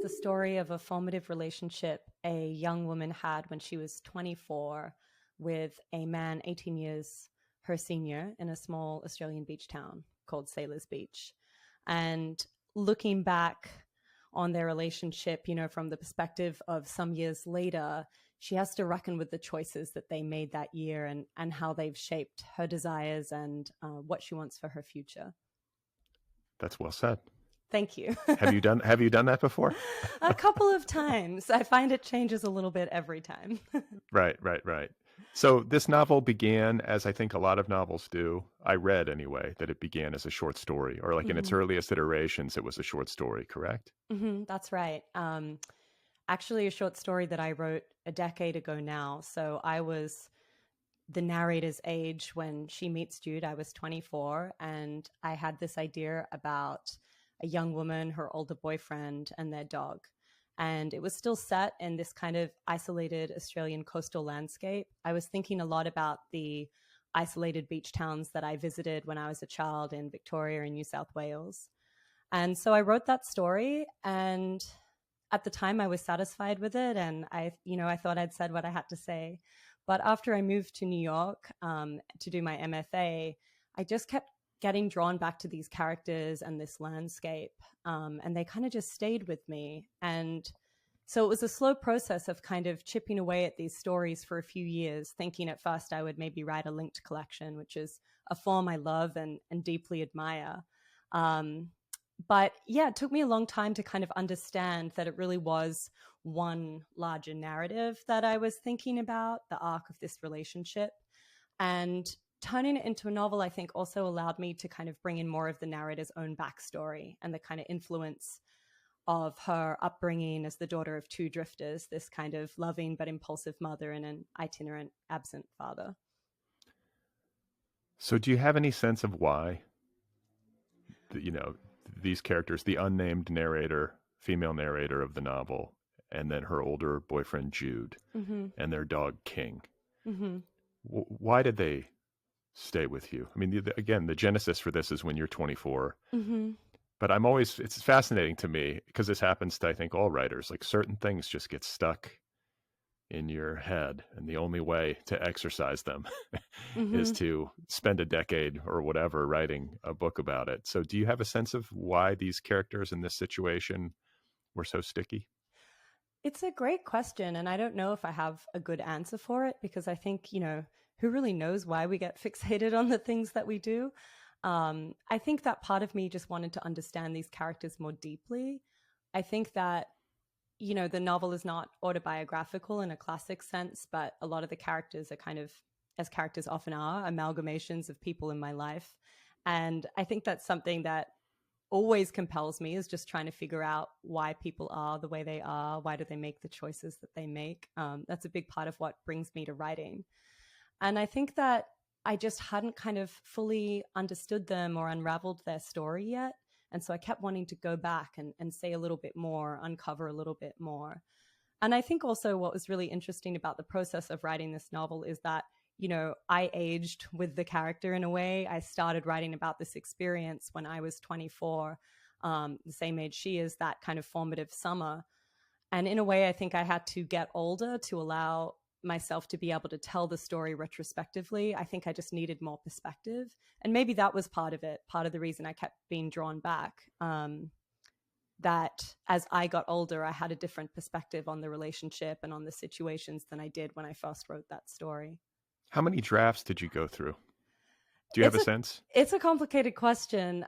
the story of a formative relationship a young woman had when she was 24 with a man 18 years her senior in a small Australian beach town called Sailors Beach. And looking back on their relationship, you know, from the perspective of some years later, she has to reckon with the choices that they made that year and how they've shaped her desires and what she wants for her future. That's well said. Thank you. Have you done that before? A couple of times. I find it changes a little bit every time. Right. So this novel began, as I think a lot of novels do. I read anyway, that it began as a short story, or like in its earliest iterations, it was a short story, correct? That's right. Actually, a short story that I wrote a decade ago now. So I was the narrator's age when she meets Jude. I was 24, and I had this idea about a young woman, her older boyfriend, and their dog. And it was still set in this kind of isolated Australian coastal landscape. I was thinking a lot about the isolated beach towns that I visited when I was a child in Victoria and New South Wales. And so I wrote that story, and at the time I was satisfied with it. And I thought I'd said what I had to say. But after I moved to New York to do my MFA, I just kept getting drawn back to these characters and this landscape. And they kind of just stayed with me. And so it was a slow process of kind of chipping away at these stories for a few years, thinking at first I would maybe write a linked collection, which is a form I love and deeply admire. But yeah, it took me a long time to kind of understand that it really was one larger narrative that I was thinking about, the arc of this relationship. And turning it into a novel, I think, also allowed me to kind of bring in more of the narrator's own backstory and the kind of influence of her upbringing as the daughter of two drifters, this kind of loving but impulsive mother and an itinerant absent father. So do you have any sense of why, these characters, the unnamed narrator, female narrator of the novel, and then her older boyfriend, Jude, and their dog, King, why did they stay with you? I mean, again, the genesis for this is when you're 24. But it's fascinating to me because this happens to, I think, all writers. Like certain things just get stuck in your head, and the only way to exercise them is to spend a decade or whatever writing a book about it. So do you have a sense of why these characters in this situation were so sticky? It's a great question, and I don't know if I have a good answer for it, because I think, who really knows why we get fixated on the things that we do? I think that part of me just wanted to understand these characters more deeply. I think that, the novel is not autobiographical in a classic sense, but a lot of the characters are kind of, as characters often are, amalgamations of people in my life. And I think that's something that always compels me, is just trying to figure out why people are the way they are. Why do they make the choices that they make? That's a big part of what brings me to writing. And I think that I just hadn't kind of fully understood them or unraveled their story yet. And so I kept wanting to go back and say a little bit more, uncover a little bit more. And I think also what was really interesting about the process of writing this novel is that, I aged with the character in a way. I started writing about this experience when I was 24, the same age she is, that kind of formative summer. And in a way, I think I had to get older to allow myself to be able to tell the story retrospectively. I think I just needed more perspective. And maybe that was part of it, part of the reason I kept being drawn back. That as I got older, I had a different perspective on the relationship and on the situations than I did when I first wrote that story. How many drafts did you go through? Do you have a sense? It's a complicated question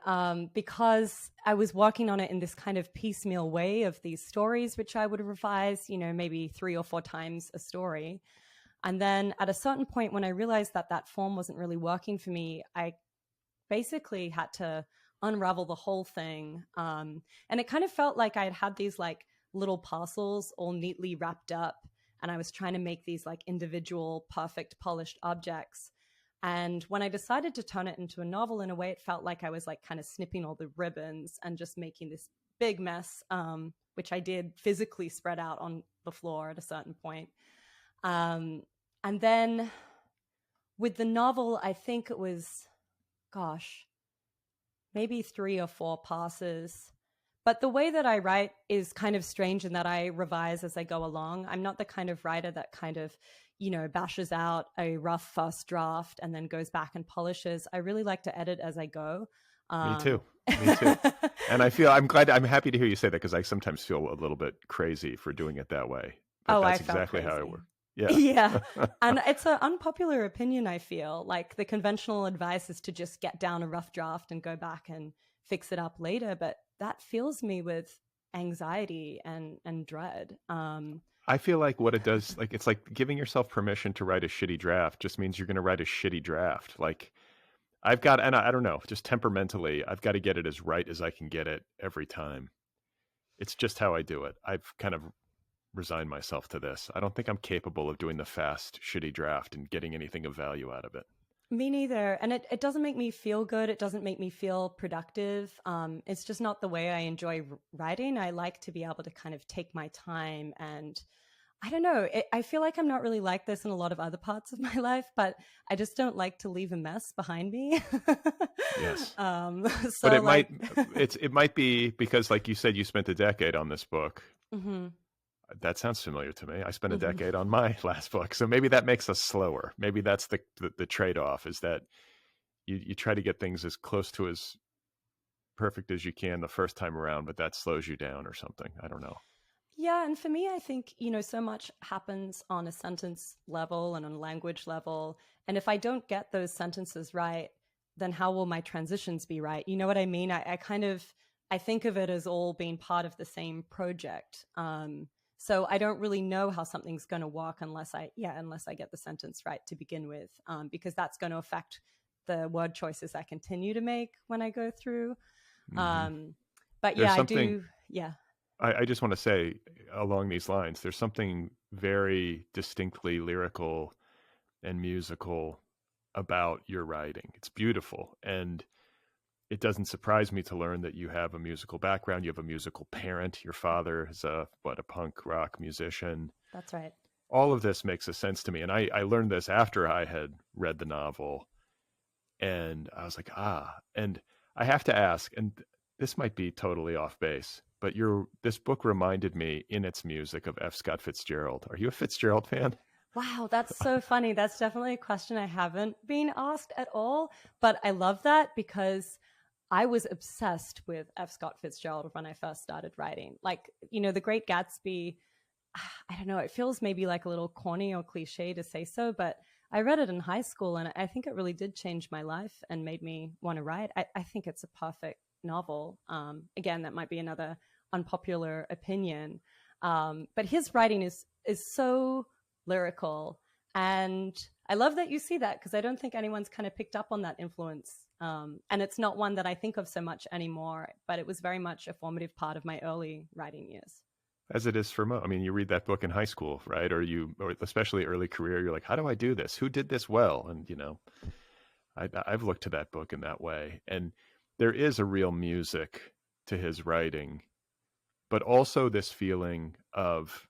because I was working on it in this kind of piecemeal way of these stories, which I would revise, maybe 3 or 4 times a story. And then at a certain point when I realized that that form wasn't really working for me, I basically had to unravel the whole thing. And it kind of felt like I had these like little parcels all neatly wrapped up. And I was trying to make these like individual, perfect, polished objects. And when I decided to turn it into a novel, in a way, it felt like I was like kind of snipping all the ribbons and just making this big mess, which I did physically spread out on the floor at a certain point. And then with the novel, I think it was, maybe 3 or 4 passes But the way that I write is kind of strange in that I revise as I go along. I'm not the kind of writer that kind of, bashes out a rough first draft and then goes back and polishes. I really like to edit as I go. Me too. Me too. And I'm happy to hear you say that, because I sometimes feel a little bit crazy for doing it that way. But that's exactly how I work. Yeah. Yeah. And it's an unpopular opinion, I feel. Like the conventional advice is to just get down a rough draft and go back and fix it up later. But that fills me with anxiety and dread. I feel like what it does, like, it's like giving yourself permission to write a shitty draft just means you're going to write a shitty draft. Like, and I don't know, just temperamentally, I've got to get it as right as I can get it every time. It's just how I do it. I've kind of resigned myself to this. I don't think I'm capable of doing the fast, shitty draft and getting anything of value out of it. Me neither. And it doesn't make me feel good. It doesn't make me feel productive. It's just not the way I enjoy writing. I like to be able to kind of take my time, and I don't know. I feel like I'm not really like this in a lot of other parts of my life, but I just don't like to leave a mess behind me. Yes. So but it might be because, like you said, you spent a decade on this book. Mm-hmm. That sounds familiar to me. I spent a decade on my last book. So maybe that makes us slower. Maybe that's the trade-off, is that you try to get things as close to as perfect as you can the first time around, but that slows you down or something. I don't know. Yeah. And for me, I think, so much happens on a sentence level and on a language level. And if I don't get those sentences right, then how will my transitions be right? You know what I mean? I think of it as all being part of the same project. So I don't really know how something's going to work unless I get the sentence right to begin with, because that's going to affect the word choices I continue to make when I go through. But yeah, I do. Yeah. I just want to say along these lines, there's something very distinctly lyrical and musical about your writing. It's beautiful. And it doesn't surprise me to learn that you have a musical background. You have a musical parent. Your father is a punk rock musician. That's right. All of this makes a sense to me. And I learned this after I had read the novel. And I was like, and I have to ask, and this might be totally off base, but this book reminded me in its music of F. Scott Fitzgerald. Are you a Fitzgerald fan? Wow, that's so funny. That's definitely a question I haven't been asked at all. But I love that because I was obsessed with F. Scott Fitzgerald when I first started writing. Like, The Great Gatsby, I don't know, it feels maybe like a little corny or cliche to say so, but I read it in high school and I think it really did change my life and made me want to write. I think it's a perfect novel. Again, that might be another unpopular opinion. But his writing is so lyrical. And I love that you see that, because I don't think anyone's kind of picked up on that influence. And it's not one that I think of so much anymore, but it was very much a formative part of my early writing years. As it is for most. I mean, you read that book in high school, right? Or especially early career, you're like, how do I do this? Who did this well? And, I've looked to that book in that way. And there is a real music to his writing, but also this feeling of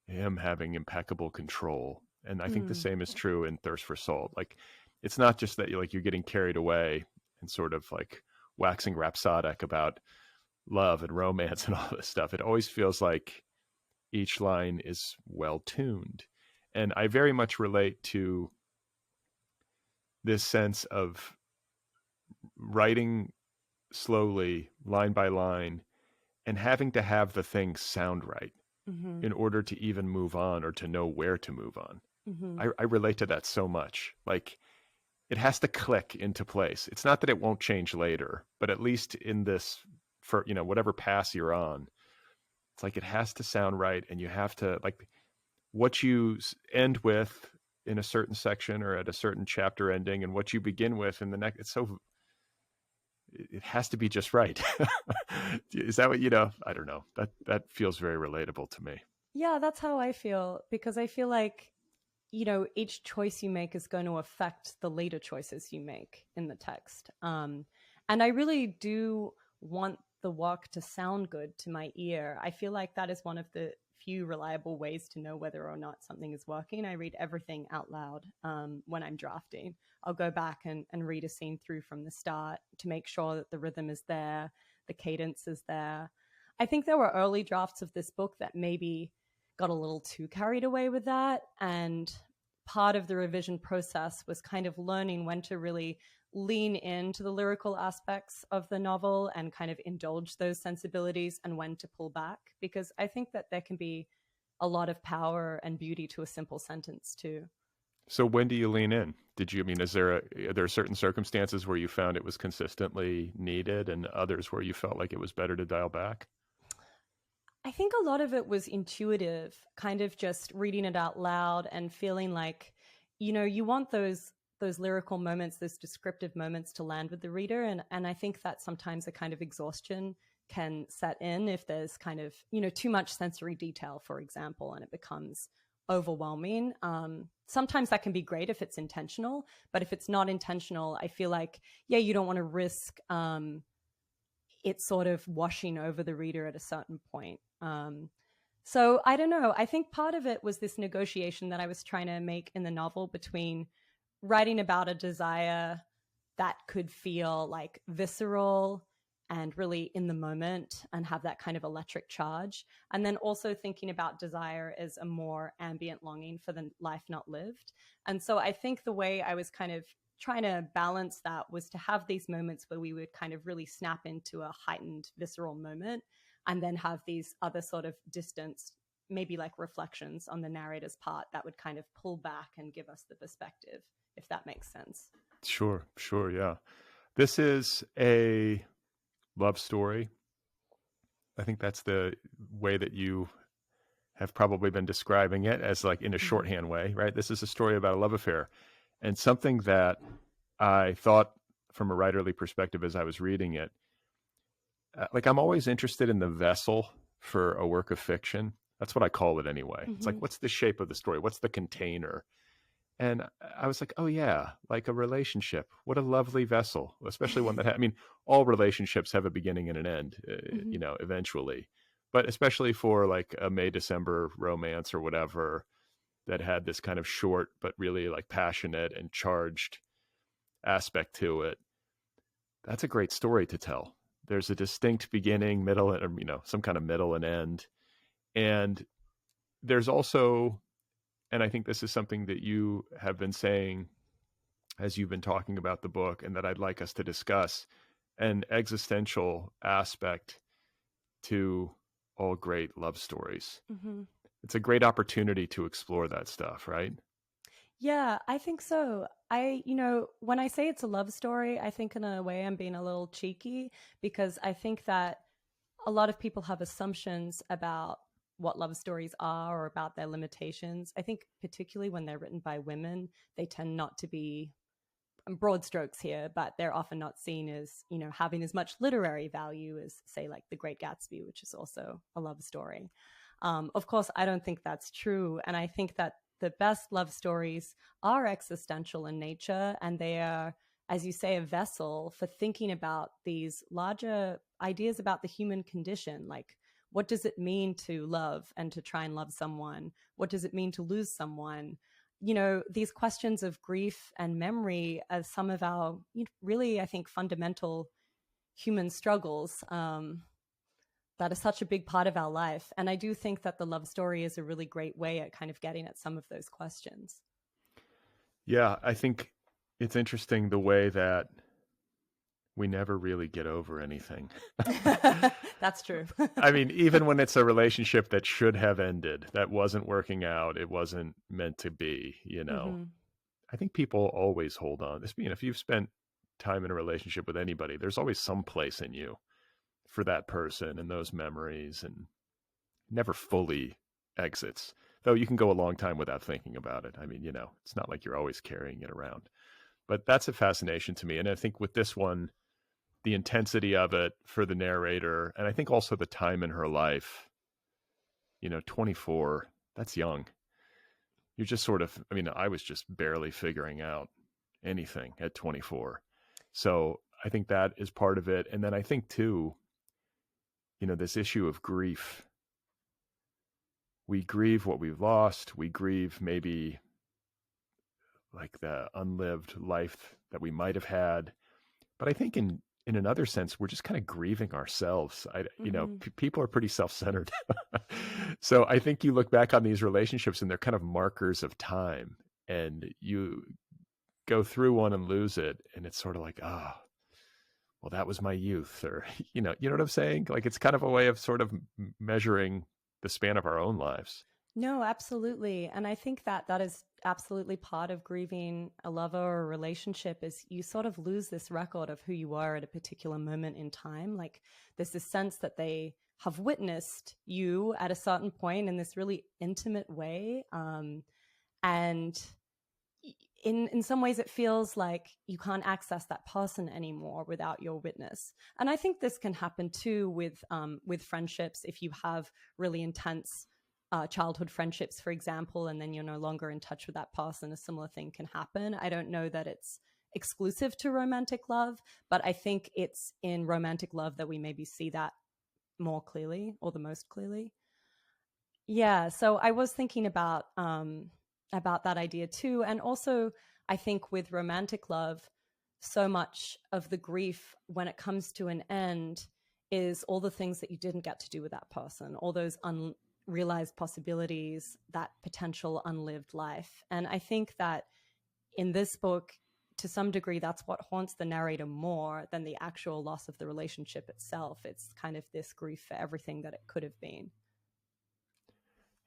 him having impeccable control. And I think the same is true in Thirst for Salt. Like, it's not just that you're getting carried away and sort of like waxing rhapsodic about love and romance and all this stuff. It always feels like each line is well tuned. And I very much relate to this sense of writing slowly, line by line, and having to have the thing sound right in order to even move on or to know where to move on. I relate to that so much. Like, it has to click into place. It's not that it won't change later, but at least in this, for whatever pass you're on, it's like it has to sound right, and you have to, like, what you end with in a certain section or at a certain chapter ending and what you begin with in the next, it has to be just right. Is that what I don't know, that feels very relatable to me. Yeah, that's how I feel, because I feel like each choice you make is going to affect the later choices you make in the text. And I really do want the work to sound good to my ear. I feel like that is one of the few reliable ways to know whether or not something is working. I read everything out loud when I'm drafting. I'll go back and read a scene through from the start to make sure that the rhythm is there, the cadence is there. I think there were early drafts of this book that maybe got a little too carried away with that. And part of the revision process was kind of learning when to really lean into the lyrical aspects of the novel and kind of indulge those sensibilities, and when to pull back, because I think that there can be a lot of power and beauty to a simple sentence too. So when do you lean in? Are there certain circumstances where you found it was consistently needed and others where you felt like it was better to dial back? I think a lot of it was intuitive, kind of just reading it out loud and feeling like, you want those lyrical moments, those descriptive moments to land with the reader. And I think that sometimes a kind of exhaustion can set in if there's kind of, too much sensory detail, for example, and it becomes overwhelming. Sometimes that can be great if it's intentional, but if it's not intentional, I feel like, you don't want to risk it sort of washing over the reader at a certain point. So I don't know. I think part of it was this negotiation that I was trying to make in the novel between writing about a desire that could feel like visceral and really in the moment and have that kind of electric charge. And then also thinking about desire as a more ambient longing for the life not lived. And so I think the way I was kind of trying to balance that was to have these moments where we would kind of really snap into a heightened visceral moment, and then have these other sort of distanced, maybe like reflections on the narrator's part that would kind of pull back and give us the perspective, if that makes sense. Sure, yeah. This is a love story. I think that's the way that you have probably been describing it, as like in a shorthand way, right? This is a story about a love affair. And something that I thought from a writerly perspective as I was reading it, like I'm always interested in the vessel for a work of fiction. That's what I call it anyway. It's like, what's the shape of the story? What's the container? And I was like, oh yeah, like a relationship. What a lovely vessel, especially one that, all relationships have a beginning and an end, eventually. But especially for like a May-December romance or whatever that had this kind of short, but really like passionate and charged aspect to it. That's a great story to tell. There's a distinct beginning, middle, and, some kind of middle and end. And there's also, and I think this is something that you have been saying as you've been talking about the book, and that I'd like us to discuss, an existential aspect to all great love stories. It's a great opportunity to explore that stuff, right? Yeah, I think so. When I say it's a love story, I think in a way I'm being a little cheeky, because I think that a lot of people have assumptions about what love stories are or about their limitations. I think particularly when they're written by women, they tend not to be, broad strokes here, but they're often not seen as, having as much literary value as, say, like The Great Gatsby, which is also a love story. Of course, I don't think that's true. And I think that the best love stories are existential in nature, and they are, as you say, a vessel for thinking about these larger ideas about the human condition. Like, what does it mean to love and to try and love someone? What does it mean to lose someone? These questions of grief and memory are some of our really, I think, fundamental human struggles that are such a big part of our life. And I do think that the love story is a really great way at kind of getting at some of those questions. Yeah, I think it's interesting the way that we never really get over anything. That's true. Even when it's a relationship that should have ended, that wasn't working out, it wasn't meant to be, I think people always hold on. If you've spent time in a relationship with anybody, there's always some place in you for that person and those memories, and never fully exits. Though you can go a long time without thinking about it. It's not like you're always carrying it around. But that's a fascination to me. And I think with this one, the intensity of it for the narrator, and I think also the time in her life, 24, that's young. You're just sort of, I was just barely figuring out anything at 24. So I think that is part of it. And then I think too, this issue of grief. We grieve what we've lost. We grieve maybe like the unlived life that we might have had. But I think in in another sense, we're just kind of grieving ourselves. Mm-hmm. People are pretty self-centered. So I think you look back on these relationships and they're kind of markers of time, and you go through one and lose it. And it's sort of like, well, that was my youth, or, you know what I'm saying? Like, it's kind of a way of sort of measuring the span of our own lives. No, absolutely. And I think that that is absolutely part of grieving a lover or a relationship is you sort of lose this record of who you are at a particular moment in time. Like there's this sense that they have witnessed you at a certain point in this really intimate way. And in some ways it feels like you can't access that person anymore without your witness. And I think this can happen too with friendships. If you have really intense childhood friendships, for example, and then you're no longer in touch with that person, a similar thing can happen. I don't know that it's exclusive to romantic love, but I think it's in romantic love that we maybe see that more clearly, or the most clearly. Yeah, so I was thinking about that idea too, and also I think with romantic love, so much of the grief when it comes to an end is all the things that you didn't get to do with that person, all those unrealized possibilities, that potential unlived life. And I think that in this book, to some degree, that's what haunts the narrator more than the actual loss of the relationship itself. It's kind of this grief for everything that it could have been.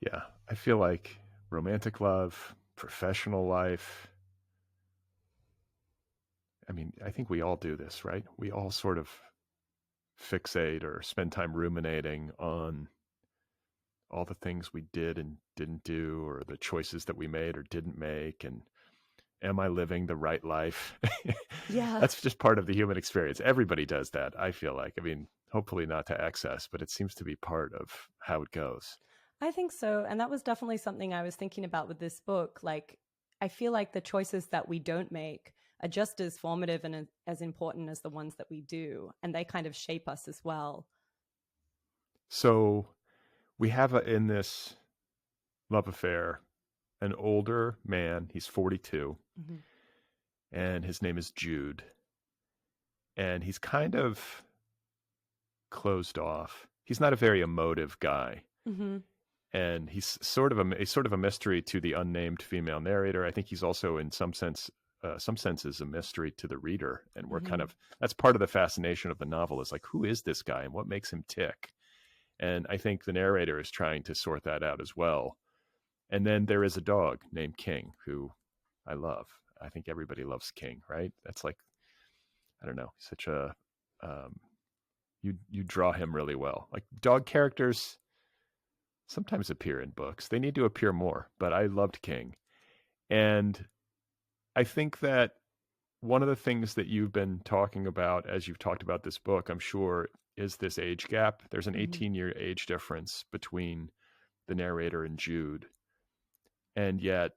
Yeah, I feel like romantic love, professional life. I mean, I think we all do this, right? We all sort of fixate or spend time ruminating on all the things we did and didn't do, or the choices that we made or didn't make. And am I living the right life? Yeah. That's just part of the human experience. Everybody does that, I feel like. I mean, hopefully not to excess, but it seems to be part of how it goes. I think so. And that was definitely something I was thinking about with this book. Like, I feel like the choices that we don't make are just as formative and as important as the ones that we do. And they kind of shape us as well. So we have in this love affair an older man. He's 42, Mm-hmm. and his name is Jude. And he's kind of closed off. He's not a very emotive guy. Mm-hmm. And he's sort of a mystery to the unnamed female narrator. I think he's also, in some senses, a mystery to the reader. And we're Mm-hmm. that's part of the fascination of the novel, is like, who is this guy and what makes him tick? And I think the narrator is trying to sort that out as well. And then there is a dog named King, who I love. I think everybody loves King, right? That's like, I don't know, such a you draw him really well. Like, dog characters sometimes appear in books. They need to appear more, but I loved King. And I think that one of the things that you've been talking about as you've talked about this book, I'm sure, is this age gap. There's an 18-year age difference between the narrator and Jude. And yet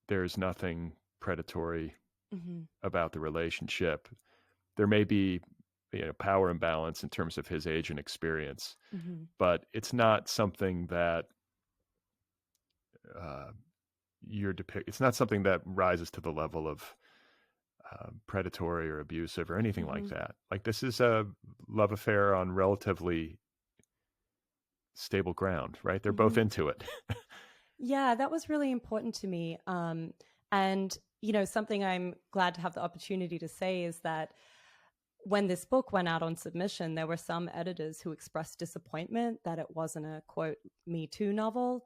there's nothing predatory about the relationship. There may be, power imbalance in terms of his age and experience, but it's not something that it's not something that rises to the level of predatory or abusive or anything like that. Like, this is a love affair on relatively stable ground, right? They're both into it. Yeah, that was really important to me. And, something I'm glad to have the opportunity to say is that when this book went out on submission, there were some editors who expressed disappointment that it wasn't a, quote, Me Too novel.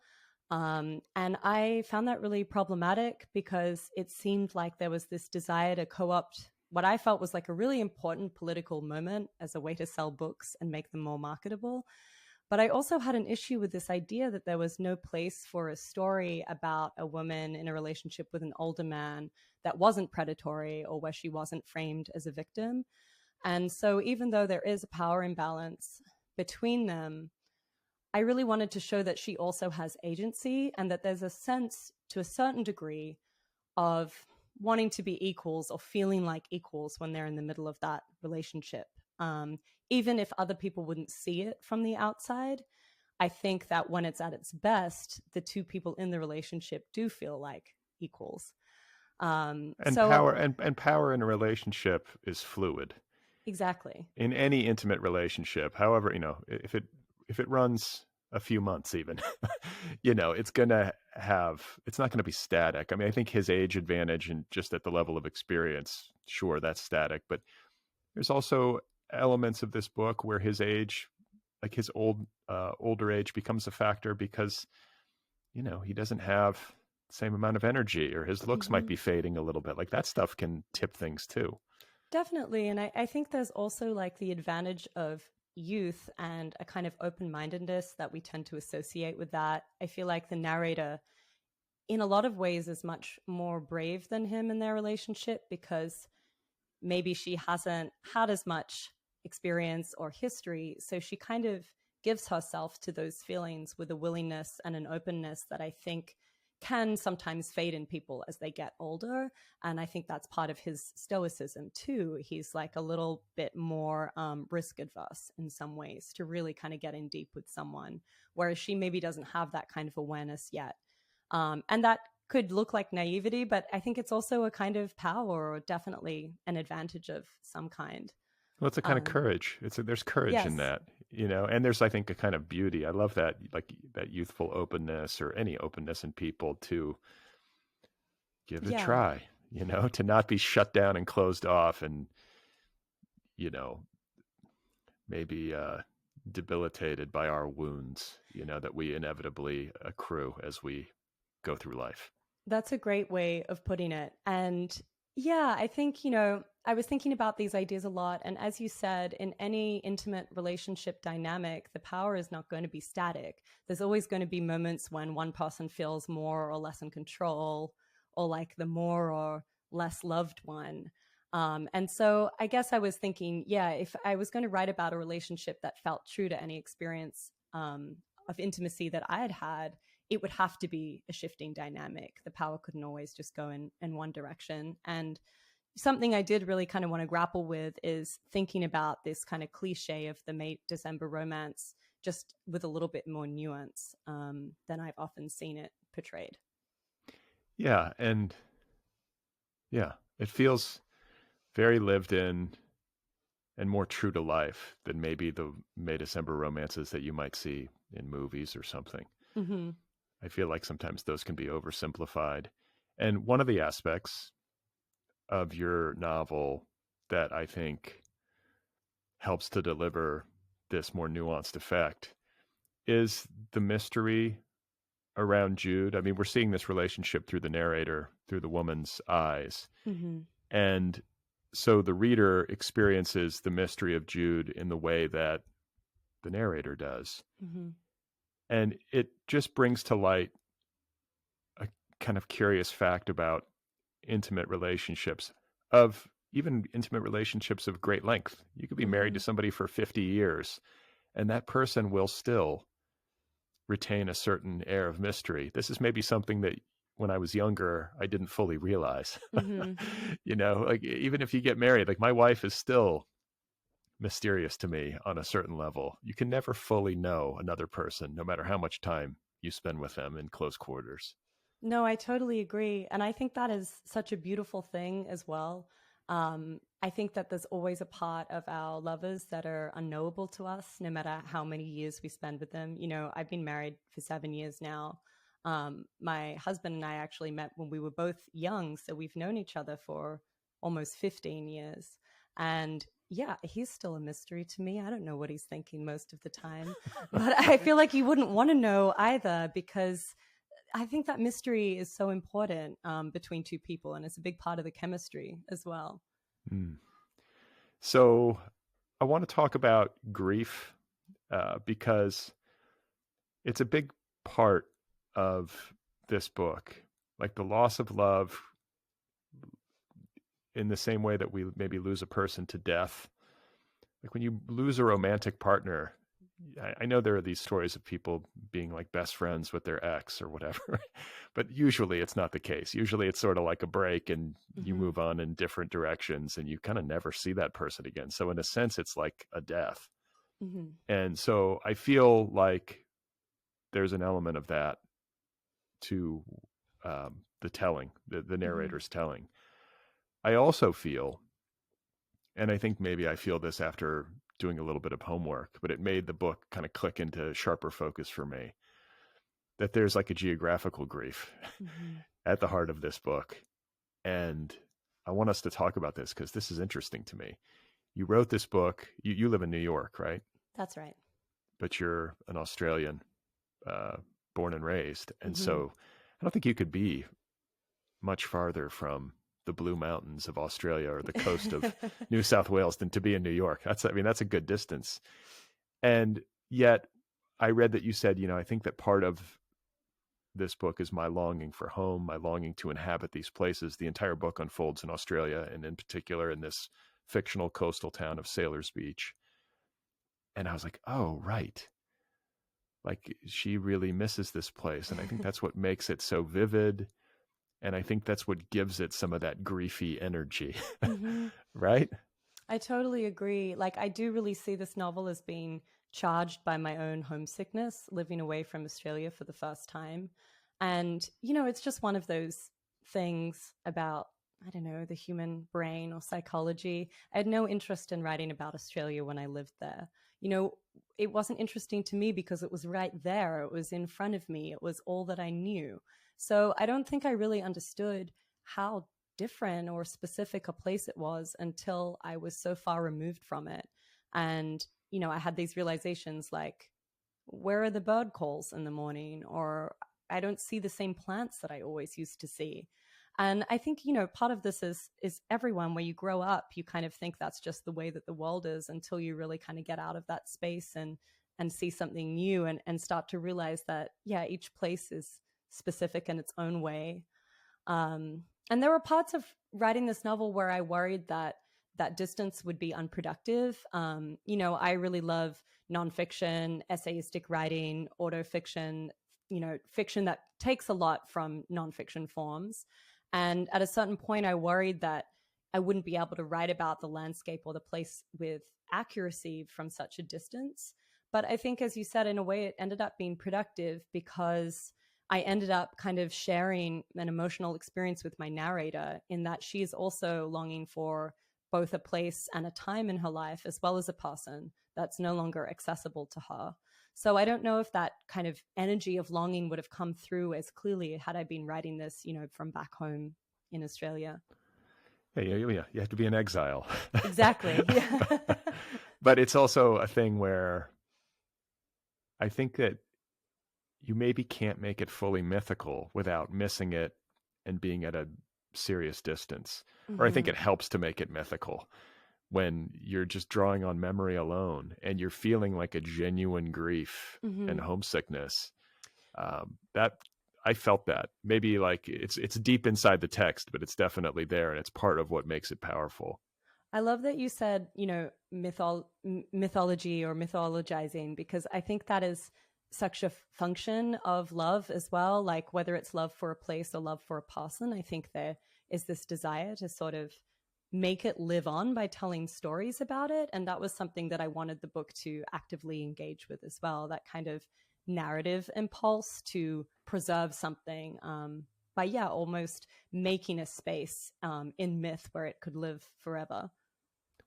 And I found that really problematic because it seemed like there was this desire to co-opt what I felt was like a really important political moment as a way to sell books and make them more marketable. But I also had an issue with this idea that there was no place for a story about a woman in a relationship with an older man that wasn't predatory, or where she wasn't framed as a victim. And so even though there is a power imbalance between them, I really wanted to show that she also has agency, and that there's a sense, to a certain degree, of wanting to be equals or feeling like equals when they're in the middle of that relationship. Even if other people wouldn't see it from the outside, I think that when it's at its best, the two people in the relationship do feel like equals. And power in a relationship is fluid. Exactly. In any intimate relationship, however, if it runs a few months even, it's not going to be static. I mean, I think his age advantage and just at the level of experience, sure, that's static, but there's also elements of this book where his age, like his older age, becomes a factor because he doesn't have the same amount of energy, or his looks might be fading a little bit. Like that stuff can tip things too. Definitely. And I think there's also like the advantage of youth and a kind of open-mindedness that we tend to associate with that. I feel like the narrator, in a lot of ways, is much more brave than him in their relationship because maybe she hasn't had as much experience or history. So she kind of gives herself to those feelings with a willingness and an openness that I think can sometimes fade in people as they get older. And I think that's part of his stoicism too. He's like a little bit more risk adverse in some ways to really kind of get in deep with someone, whereas she maybe doesn't have that kind of awareness yet. And that could look like naivety, but I think it's also a kind of power or definitely an advantage of some kind. Well, it's a kind of courage. There's courage in Yes. that, and there's, I think, a kind of beauty. I love that, like that youthful openness or any openness in people to give it a Yeah. try, to not be shut down and closed off and, you know, maybe debilitated by our wounds, that we inevitably accrue as we go through life. That's a great way of putting it. And yeah, I think, I was thinking about these ideas a lot. And as you said, in any intimate relationship dynamic, the power is not going to be static. There's always going to be moments when one person feels more or less in control, or like the more or less loved one. And so I guess I was thinking, yeah, if I was going to write about a relationship that felt true to any experience of intimacy that I had had, it would have to be a shifting dynamic. The power couldn't always just go in one direction. And something I did really kind of want to grapple with is thinking about this kind of cliche of the May-December romance, just with a little bit more nuance than I've often seen it portrayed. Yeah. And yeah, it feels very lived in and more true to life than maybe the May December romances that you might see in movies or something. Mm-hmm. I feel like sometimes those can be oversimplified. And one of the aspects of your novel that I think helps to deliver this more nuanced effect is the mystery around Jude. I mean, we're seeing this relationship through the narrator, through the woman's eyes. Mm-hmm. And so the reader experiences the mystery of Jude in the way that the narrator does. Mm-hmm. And it just brings to light a kind of curious fact about intimate relationships, of even intimate relationships of great length. You could be married Mm-hmm. to somebody for 50 years, and that person will still retain a certain air of mystery. This is maybe something that when I was younger, I didn't fully realize. Mm-hmm. Like even if you get married, like my wife is still mysterious to me on a certain level. You can never fully know another person, no matter how much time you spend with them in close quarters. No, I totally agree. And I think that is such a beautiful thing as well. I think that there's always a part of our lovers that are unknowable to us, no matter how many years we spend with them. I've been married for 7 years now. My husband and I actually met when we were both young. So we've known each other for almost 15 years. And yeah, he's still a mystery to me. I don't know what he's thinking most of the time, but I feel like you wouldn't want to know either, because I think that mystery is so important between two people, and it's a big part of the chemistry as well. Mm. So I want to talk about grief because it's a big part of this book. Like the loss of love, in the same way that we maybe lose a person to death. Like when you lose a romantic partner, I know there are these stories of people being like best friends with their ex or whatever, but usually it's not the case. Usually it's sort of like a break and you Mm-hmm. move on in different directions and you kind of never see that person again. So in a sense, it's like a death. Mm-hmm. And so I feel like there's an element of that to the telling, the Mm-hmm. narrator's telling. I also feel and I think maybe I feel this after doing a little bit of homework, but it made the book kind of click into sharper focus for me, that there's like a geographical grief at the heart of this book. And I want us to talk about this because this is interesting to me. You wrote this book, you live in New York, right? That's right. But you're an Australian, born and raised. And so I don't think you could be much farther from the Blue Mountains of Australia or the coast of New South Wales than to be in New York. That's a good distance. And yet I read that you said, I think that part of this book is my longing for home, my longing to inhabit these places. The entire book unfolds in Australia, and in particular in this fictional coastal town of Sailors Beach. And I was like, oh, right. Like, she really misses this place. And I think that's what makes it so vivid. And I think that's what gives it some of that griefy energy, right? I totally agree. Like, I do really see this novel as being charged by my own homesickness, living away from Australia for the first time. And, it's just one of those things about, I don't know, the human brain or psychology. I had no interest in writing about Australia when I lived there. It wasn't interesting to me because it was right there. It was in front of me. It was all that I knew. So I don't think I really understood how different or specific a place it was until I was so far removed from it. And, I had these realizations like, where are the bird calls in the morning? Or I don't see the same plants that I always used to see. And I think, part of this is everyone, where you grow up, you kind of think that's just the way that the world is until you really kind of get out of that space and see something new and start to realize that, yeah, each place is specific in its own way. And there were parts of writing this novel where I worried that distance would be unproductive. I really love nonfiction, essayistic writing, autofiction, fiction that takes a lot from nonfiction forms. And at a certain point, I worried that I wouldn't be able to write about the landscape or the place with accuracy from such a distance. But I think, as you said, in a way, it ended up being productive because I ended up kind of sharing an emotional experience with my narrator, in that she is also longing for both a place and a time in her life, as well as a person that's no longer accessible to her. So I don't know if that kind of energy of longing would have come through as clearly had I been writing this, from back home in Australia. Yeah, you have to be in exile. Exactly. Yeah. But it's also a thing where I think that you maybe can't make it fully mythical without missing it and being at a serious distance. Or I think it helps to make it mythical when you're just drawing on memory alone and you're feeling like a genuine grief and homesickness. That I felt that maybe like it's deep inside the text, but it's definitely there, and it's part of what makes it powerful. I love that you said, mythology or mythologizing, because I think that is such a function of love as well. Like, whether it's love for a place or love for a person, I think there is this desire to sort of make it live on by telling stories about it. And that was something that I wanted the book to actively engage with as well, that kind of narrative impulse to preserve something by, almost making a space in myth where it could live forever.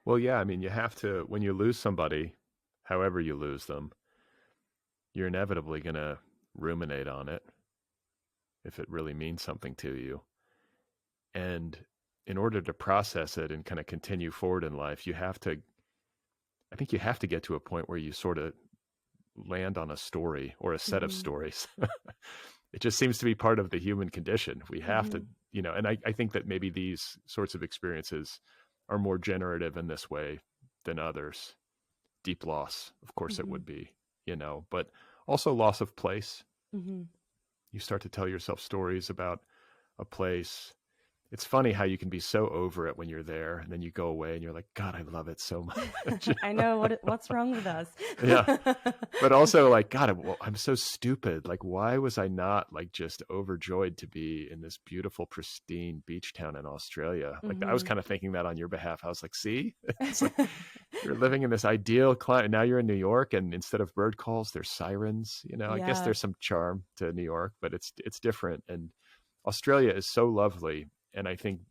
Well, yeah, I mean, you have to, when you lose somebody, however you lose them, you're inevitably going to ruminate on it if it really means something to you. And in order to process it and kind of continue forward in life, I think you have to get to a point where you sort of land on a story or a set of stories. It just seems to be part of the human condition. We have to, and I think that maybe these sorts of experiences are more generative in this way than others. Deep loss, of course it would be, but also loss of place. You start to tell yourself stories about a place. It's funny how you can be so over it when you're there, and then you go away and you're like, God, I love it so much. I know what's wrong with us. Yeah. But also like, God, I'm so stupid. Like, why was I not like just overjoyed to be in this beautiful, pristine beach town in Australia? Like, I was kind of thinking that on your behalf. I was like, see, it's like, you're living in this ideal climate. Now you're in New York, and instead of bird calls, there's sirens. I guess there's some charm to New York, but it's different. And Australia is so lovely. And I think,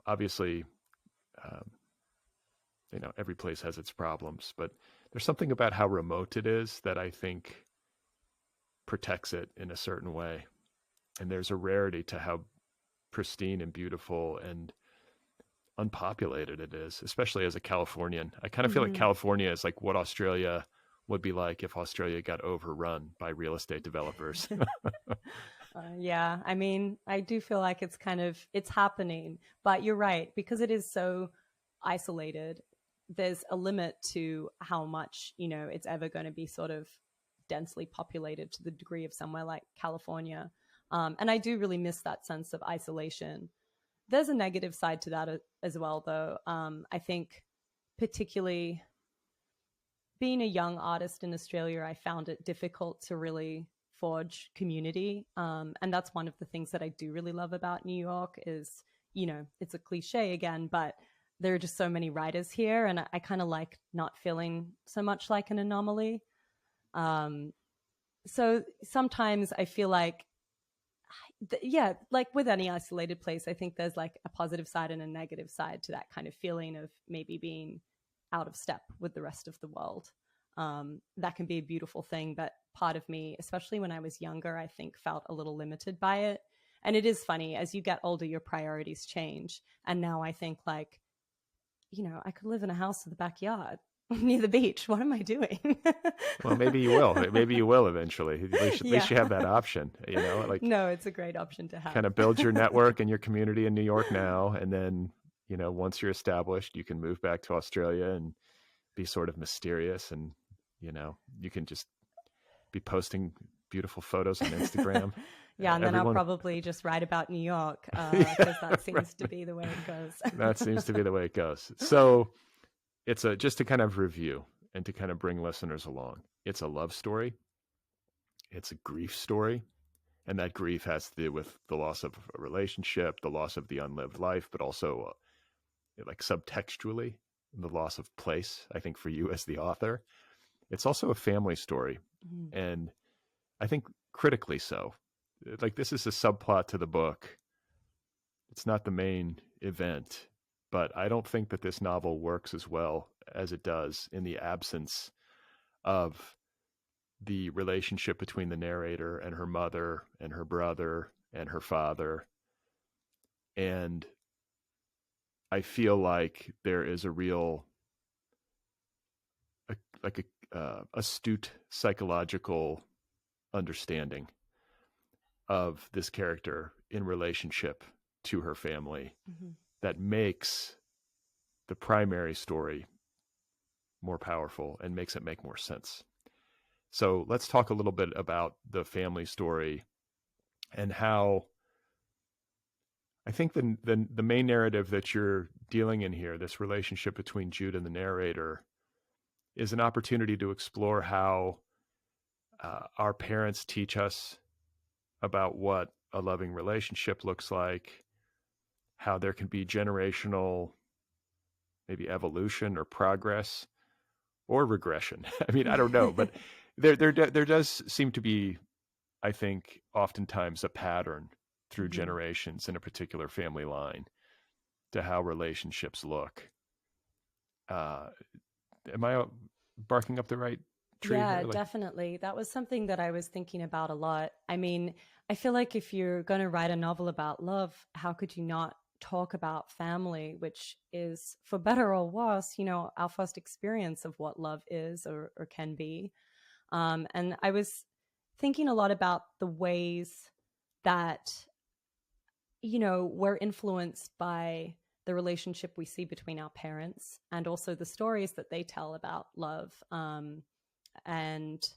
obviously um, every place has its problems, but there's something about how remote it is that I think protects it in a certain way. And there's a rarity to how pristine and beautiful and unpopulated it is, especially as a Californian. I kind of feel like California is like what Australia would be like if Australia got overrun by real estate developers. Yeah, I mean, I do feel like it's happening, but you're right, because it is so isolated. There's a limit to how much, it's ever going to be sort of densely populated to the degree of somewhere like California. And I do really miss that sense of isolation. There's a negative side to that as well, though. I think particularly being a young artist in Australia, I found it difficult to really forge community. And that's one of the things that I do really love about New York is, it's a cliche again, but there are just so many writers here, and I kind of like not feeling so much like an anomaly. So sometimes I feel like, like with any isolated place, I think there's like a positive side and a negative side to that kind of feeling of maybe being out of step with the rest of the world. That can be a beautiful thing, but part of me, especially when I was younger, I think felt a little limited by it. And it is funny, as you get older, your priorities change. And now I think like, I could live in a house with a backyard near the beach. What am I doing? Well, maybe you will. Maybe you will eventually. At least you have that option, No, it's a great option to have. Kind of build your network and your community in New York now. And then, once you're established, you can move back to Australia and be sort of mysterious. And, you can just be posting beautiful photos on Instagram. Yeah, and then I'll probably just write about New York because that seems to be the way it goes. That seems to be the way it goes. So it's just to kind of review and to kind of bring listeners along. It's a love story. It's a grief story. And that grief has to do with the loss of a relationship, the loss of the unlived life, but also like subtextually, the loss of place, I think, for you as the author. It's also a family story. And I think critically so. Like, this is a subplot to the book. It's not the main event, but I don't think that this novel works as well as it does in the absence of the relationship between the narrator and her mother and her brother and her father. And I feel like there is a real, astute psychological understanding of this character in relationship to her family that makes the primary story more powerful and makes it make more sense. So let's talk a little bit about the family story and how I think the main narrative that you're dealing in here, this relationship between Jude and the narrator, is an opportunity to explore how our parents teach us about what a loving relationship looks like, how there can be generational, maybe evolution or progress or regression. I mean, I don't know, but there does seem to be, I think, oftentimes a pattern through generations in a particular family line to how relationships look. Am I barking up the right tree? Yeah, definitely. That was something that I was thinking about a lot. I mean, I feel like if you're going to write a novel about love, how could you not talk about family, which is, for better or worse, our first experience of what love is or can be. And I was thinking a lot about the ways that, we're influenced by the relationship we see between our parents and also the stories that they tell about love. And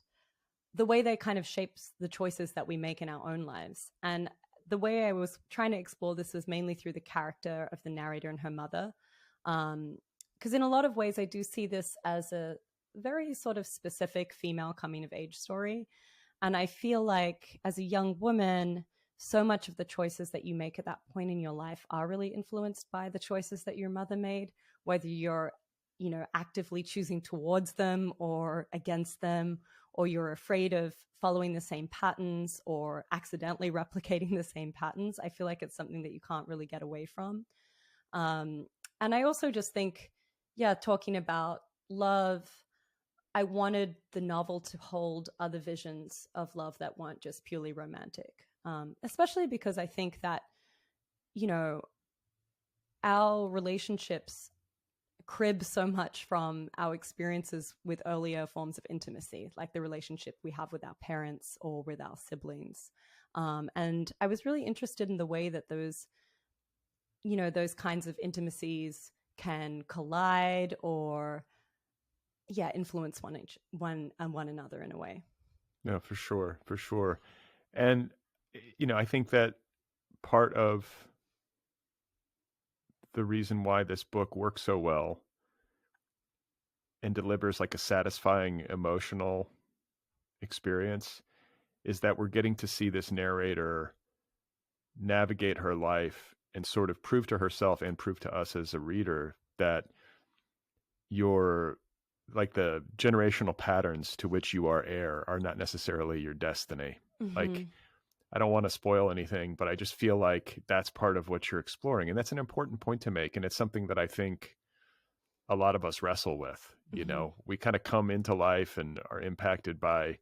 the way they kind of shapes the choices that we make in our own lives. And the way I was trying to explore this was mainly through the character of the narrator and her mother. Because in a lot of ways, I do see this as a very sort of specific female coming of age story. And I feel like as a young woman, so much of the choices that you make at that point in your life are really influenced by the choices that your mother made, whether you're actively choosing towards them or against them, or you're afraid of following the same patterns or accidentally replicating the same patterns. I feel like it's something that you can't really get away from. And I also just think, yeah, talking about love, I wanted the novel to hold other visions of love that weren't just purely romantic, especially because I think that, you know, our relationships crib so much from our experiences with earlier forms of intimacy, like the relationship we have with our parents or with our siblings. And I was really interested in the way that those, you know, those kinds of intimacies can collide or, yeah, influence one another in a way. No, for sure, for sure. And you know, I think that part of the reason why this book works so well and delivers like a satisfying emotional experience is that we're getting to see this narrator navigate her life and sort of prove to herself and prove to us as a reader that your like the generational patterns to which you are heir are not necessarily your destiny. Mm-hmm. Like, I don't want to spoil anything, but I just feel like that's part of what you're exploring. And that's an important point to make. And it's something that I think a lot of us wrestle with. You Mm-hmm. know, we kind of come into life and are impacted by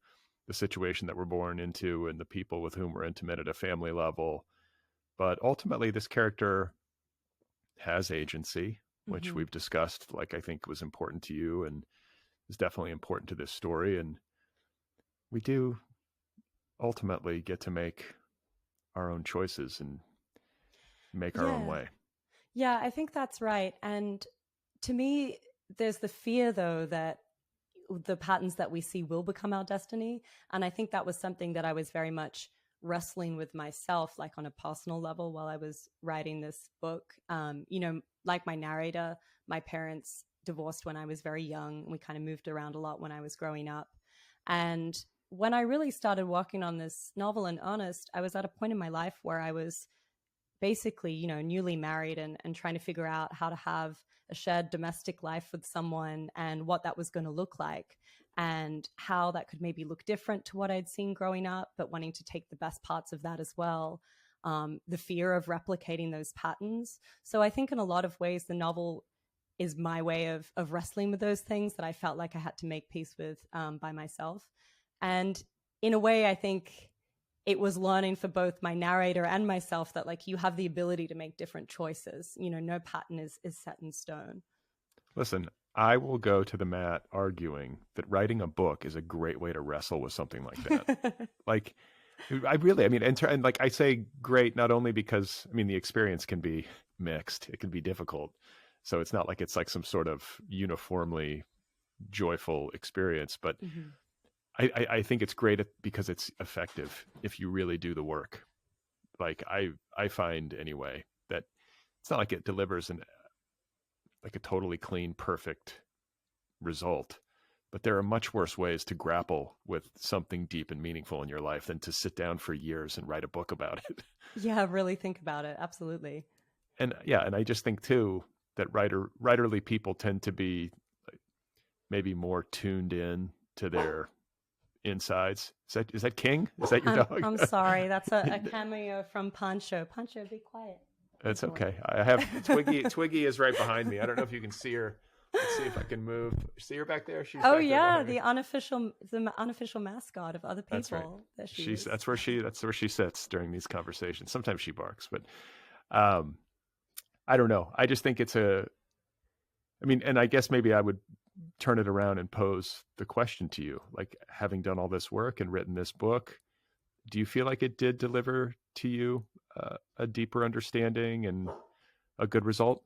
the situation that we're born into and the people with whom we're intimate at a family level. But ultimately, this character has agency, which Mm-hmm. we've discussed, like I think was important to you and is definitely important to this story. And we do ultimately get to make our own choices and make our own Yeah. way. Yeah, I think that's right. And to me, there's the fear, though, that the patterns that we see will become our destiny. And I think that was something that I was very much wrestling with myself, like on a personal level while I was writing this book. You know, like my narrator, my parents divorced when I was very young. We kind of moved around a lot when I was growing up. And when I really started working on this novel in earnest, I was at a point in my life where I was basically, you know, newly married and trying to figure out how to have a shared domestic life with someone and what that was going to look like and how that could maybe look different to what I'd seen growing up, but wanting to take the best parts of that as well. The fear of replicating those patterns. So I think in a lot of ways, the novel is my way of wrestling with those things that I felt like I had to make peace with by myself. And in a way, I think it was learning for both my narrator and myself that like you have the ability to make different choices. You know, no pattern is set in stone. Listen, I will go to the mat arguing that writing a book is a great way to wrestle with something like that. Like, I really, I mean, and like I say great, not only because, I mean, the experience can be mixed, it can be difficult. So it's not like it's like some sort of uniformly joyful experience, but Mm-hmm. I think it's great because it's effective if you really do the work. Like I find anyway that it's not like it delivers like a totally clean, perfect result, but there are much worse ways to grapple with something deep and meaningful in your life than to sit down for years and write a book about it. Yeah, really think about it. Absolutely. And yeah, and I just think too that writerly people tend to be maybe more tuned in to their insides. Is that King? Is that your dog? I'm sorry. That's a cameo from Pancho. Pancho, be quiet. Good That's boy. okay. I have Twiggy. Twiggy is right behind me. I don't know if you can see her. Let's see if I can move. See her back there? She's Oh back there yeah, behind me. the unofficial mascot of Otherppl. That's right. There she is. That's where she sits during these conversations. Sometimes she barks, but um, I don't know. I just think I mean, and I guess maybe I would turn it around and pose the question to you, like having done all this work and written this book, do you feel like it did deliver to you a deeper understanding and a good result?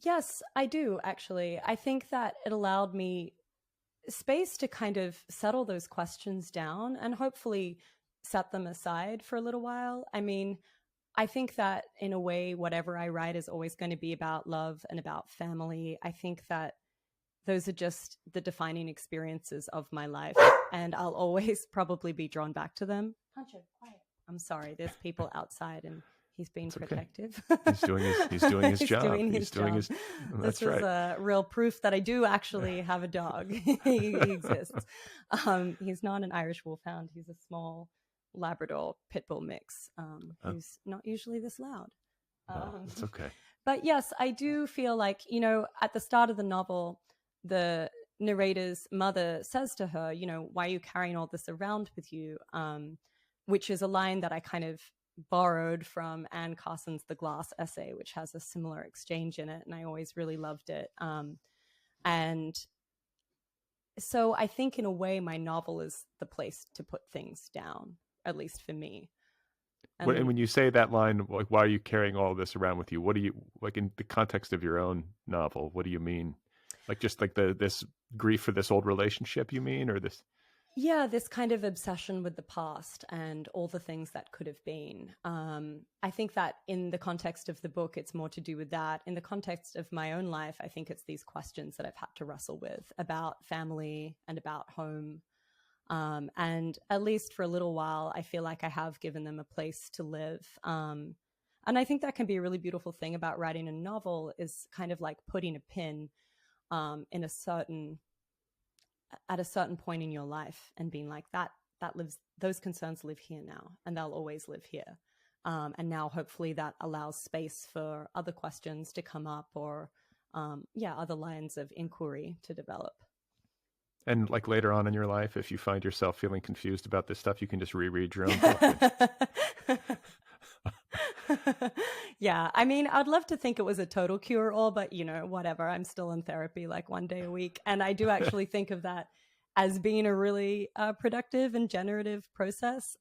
Yes, I do actually. I think that it allowed me space to kind of settle those questions down and hopefully set them aside for a little while. I mean, I think that in a way, whatever I write is always going to be about love and about family. I think that those are just the defining experiences of my life, and I'll always probably be drawn back to them. Pancho, quiet. I'm sorry, there's people outside and he's being protective. He's doing his He's job. doing He's his doing job. his. That's This is right. a real proof that I do actually have a dog. He exists. He's not an Irish Wolfhound. He's a small Labrador pit bull mix who's not usually this loud. It's okay. But yes, I do feel like, you know, at the start of the novel, the narrator's mother says to her, you know, why are you carrying all this around with you? Which is a line that I kind of borrowed from Anne Carson's The Glass essay, which has a similar exchange in it. And I always really loved it. And so I think in a way, my novel is the place to put things down, at least for me. And when you say that line, like, why are you carrying all this around with you? What do you, like, in the context of your own novel, what do you mean? Like, just like this grief for this old relationship, you mean, or this? Yeah, this kind of obsession with the past and all the things that could have been. I think that in the context of the book, it's more to do with that. In the context of my own life, I think it's these questions that I've had to wrestle with about family and about home. And at least for a little while, I feel like I have given them a place to live. And I think that can be a really beautiful thing about writing a novel, is kind of like putting a pin in at a certain point in your life and being like, that lives, those concerns live here now, and they'll always live here. And now hopefully that allows space for other questions to come up, or other lines of inquiry to develop. And like later on in your life, if you find yourself feeling confused about this stuff, you can just reread your own book. Yeah, I mean, I'd love to think it was a total cure-all, but, you know, whatever. I'm still in therapy like one day a week. And I do actually think of that as being a really productive and generative process.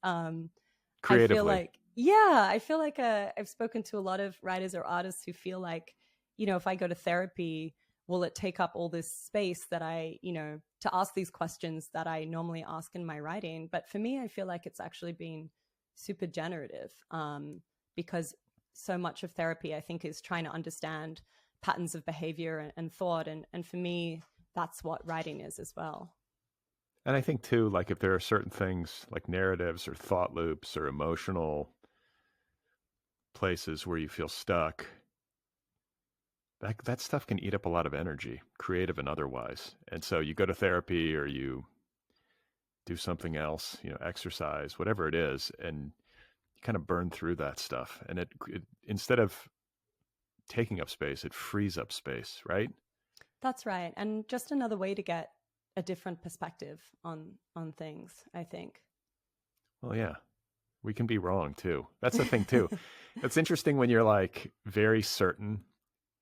Creatively. I feel like I've spoken to a lot of writers or artists who feel like, you know, if I go to therapy, will it take up all this space that I, you know, to ask these questions that I normally ask in my writing? But for me, I feel like it's actually been super generative, because so much of therapy, I think, is trying to understand patterns of behavior and thought. And for me, that's what writing is as well. And I think too, like if there are certain things like narratives or thought loops or emotional places where you feel stuck, that stuff can eat up a lot of energy, creative and otherwise. And so you go to therapy or you do something else, you know, exercise, whatever it is, and you kind of burn through that stuff. And it instead of taking up space, it frees up space, right? That's right. And just another way to get a different perspective on things, I think. Well, yeah, we can be wrong too. That's the thing too. It's interesting when you're like very certain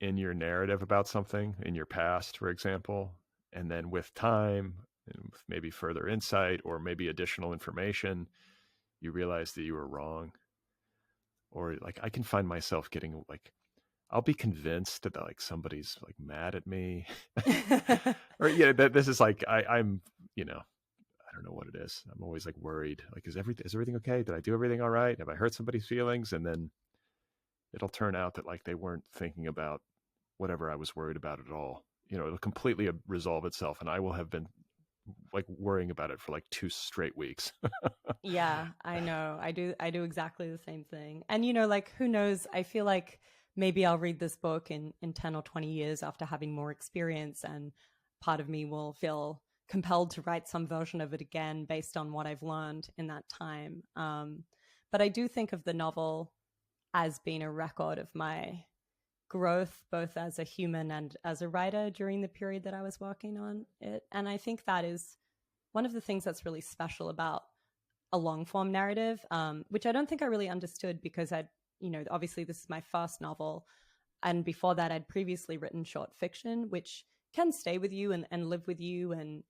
in your narrative about something in your past, for example, and then with time and with maybe further insight or maybe additional information, you realize that you were wrong. Or like I can find myself getting like, I'll be convinced that like somebody's like mad at me, or that this is like I'm, you know, I don't know what it is. I'm always like worried. Like, is everything okay? Did I do everything all right? Have I hurt somebody's feelings? And then it'll turn out that like they weren't thinking about whatever I was worried about at all. You know, it'll completely resolve itself, and I will have been like worrying about it for like 2 straight weeks. Yeah, I know. I do exactly the same thing. And, you know, like, who knows? I feel like maybe I'll read this book in 10 or 20 years after having more experience, and part of me will feel compelled to write some version of it again based on what I've learned in that time. But I do think of the novel as being a record of my growth, both as a human and as a writer during the period that I was working on it. And I think that is one of the things that's really special about a long form narrative, which I don't think I really understood, because obviously this is my first novel. And before that, I'd previously written short fiction, which can stay with you and live with you and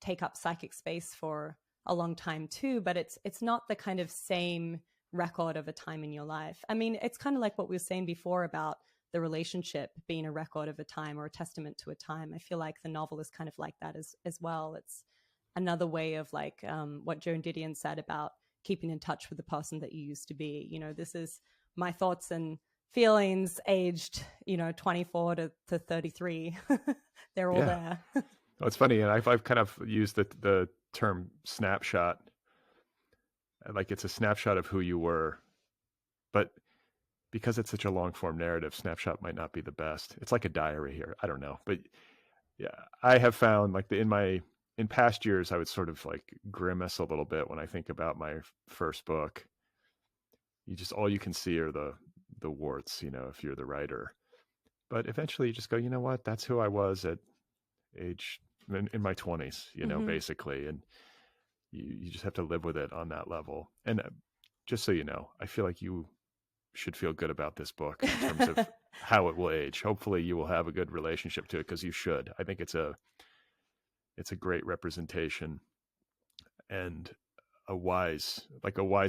take up psychic space for a long time too. But it's not the kind of same record of a time in your life. I mean, it's kind of like what we were saying before about the relationship being a record of a time or a testament to a time. I feel like the novel is kind of like that as well. It's another way of like what Joan Didion said about keeping in touch with the person that you used to be. You know, this is my thoughts and feelings aged, 24 to 33. They're all there. Well, it's funny. And I've kind of used the term snapshot. Like it's a snapshot of who you were, but because it's such a long form narrative, snapshot might not be the best. It's like a diary here. I don't know, but yeah, I have found like in past years, I would sort of like grimace a little bit when I think about my first book. All you can see are the the warts, if you're the writer. But eventually you just go, you know what? That's who I was at age in my 20s, basically. And you just have to live with it on that level. And just so you know, I feel like you should feel good about this book in terms of how it will age. Hopefully you will have a good relationship to it, because you should. I think it's a great representation, and a wise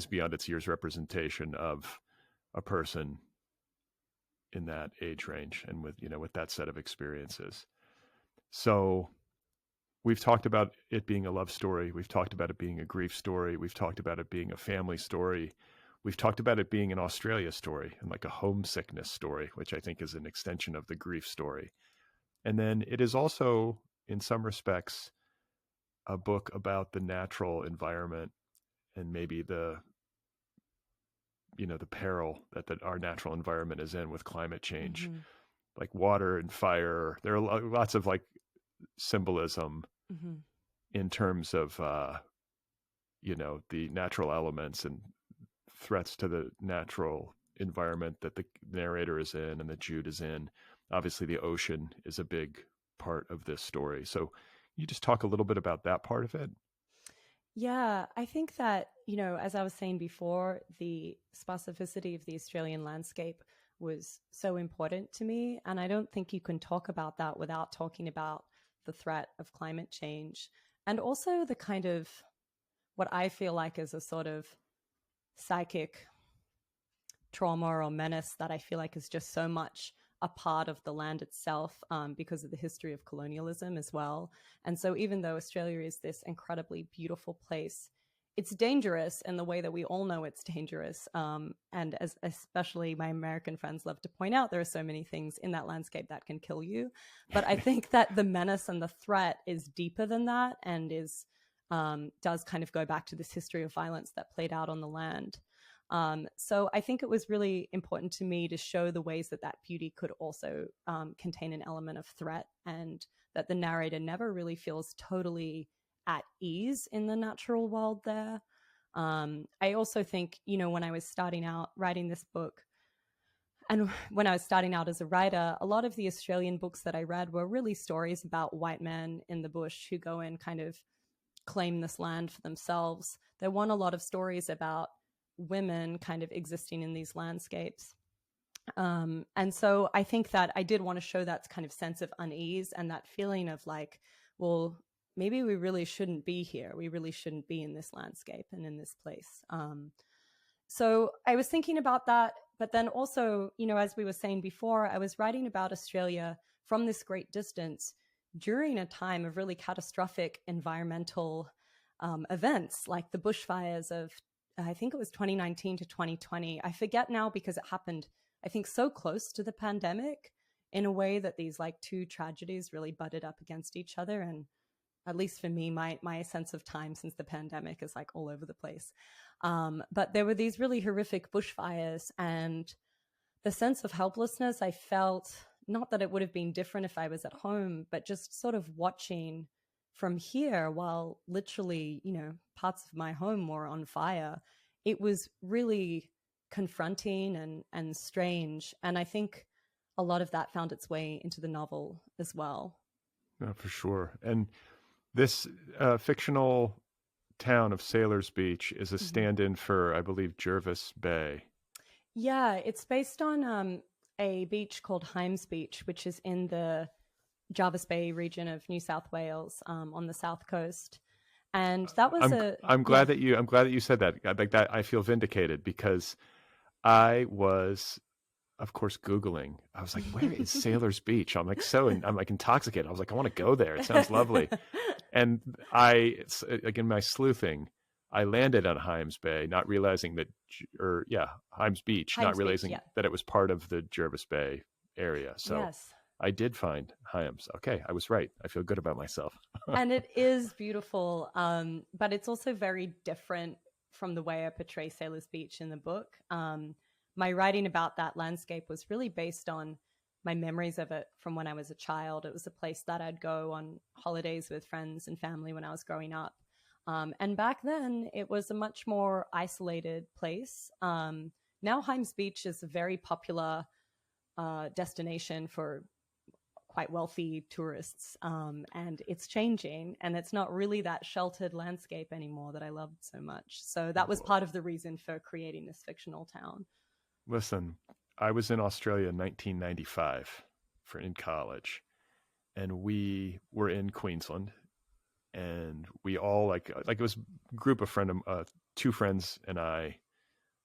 beyond its years representation of a person in that age range and with that set of experiences. So we've talked about it being a love story. We've talked about it being a grief story. We've talked about it being a family story. We've talked about it being an Australia story and like a homesickness story, which I think is an extension of the grief story. And then it is also, in some respects, a book about the natural environment and maybe the peril that our natural environment is in with climate change, like water and fire. There are lots of like symbolism in terms of, the natural elements and threats to the natural environment that the narrator is in and that Jude is in. Obviously, the ocean is a big part of this story. So you just talk a little bit about that part of it? Yeah, I think that, as I was saying before, the specificity of the Australian landscape was so important to me. And I don't think you can talk about that without talking about the threat of climate change, and also the kind of what I feel like is a sort of psychic trauma or menace that I feel like is just so much a part of the land itself, because of the history of colonialism as well. And so even though Australia is this incredibly beautiful place, it's dangerous in the way that we all know it's dangerous. And as especially my American friends love to point out, there are so many things in that landscape that can kill you. But I think that the menace and the threat is deeper than that, and does kind of go back to this history of violence that played out on the land. So I think it was really important to me to show the ways that beauty could also contain an element of threat, and that the narrator never really feels totally at ease in the natural world there. I also think, when I was starting out writing this book, and when I was starting out as a writer, a lot of the Australian books that I read were really stories about white men in the bush who go and kind of claim this land for themselves. There weren't a lot of stories about women kind of existing in these landscapes. And so I think that I did want to show that kind of sense of unease and that feeling of like, well, maybe we really shouldn't be here. We really shouldn't be in this landscape and in this place. So I was thinking about that. But then also, as we were saying before, I was writing about Australia from this great distance during a time of really catastrophic environmental events, like the bushfires of, I think it was 2019 to 2020. I forget now because it happened, I think, so close to the pandemic in a way that these like two tragedies really butted up against each other. And at least for me, my sense of time since the pandemic is like all over the place. But there were these really horrific bushfires, and the sense of helplessness I felt, not that it would have been different if I was at home, but just sort of watching from here while literally, parts of my home were on fire. It was really confronting and strange. And I think a lot of that found its way into the novel as well. No, for sure. And this fictional town of Sailors Beach is a stand-in for, I believe, Jervis Bay. Yeah, it's based on a beach called Hymes Beach, which is in the Jervis Bay region of New South Wales, on the south coast. And that was I'm glad that you said that. Like that, I feel vindicated, because I was, of course, Googling. I was like, where is Sailors Beach? I'm like intoxicated. I was like, I want to go there. It sounds lovely. And again, my sleuthing, I landed on Hymes Bay, not realizing Hymes Beach, not realizing that it was part of the Jervis Bay area. So yes. I did find Hymes. Okay, I was right. I feel good about myself. And it is beautiful, but it's also very different from the way I portray Sailors Beach in the book. My writing about that landscape was really based on my memories of it from when I was a child. It was a place that I'd go on holidays with friends and family when I was growing up. And back then, it was a much more isolated place. now Himes Beach is a very popular destination for quite wealthy tourists, and it's changing, and it's not really that sheltered landscape anymore that I loved so much. So that was part of the reason for creating this fictional town. Listen, I was in Australia in 1995 in college, and we were in Queensland, and we all like it was a group of two friends and I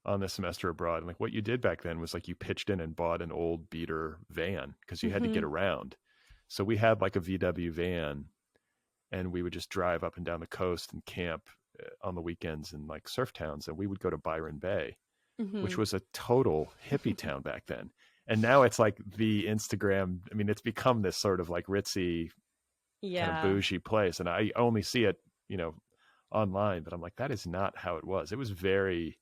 on the semester abroad. And like what you did back then was like you pitched in and bought an old beater van because you had to get around. So we had like a VW van, and we would just drive up and down the coast and camp on the weekends in like surf towns. And we would go to Byron Bay, which was a total hippie town back then. And now it's like the Instagram. I mean, it's become this sort of like ritzy, kind of bougie place. And I only see it, online, but I'm like, that is not how it was. It was very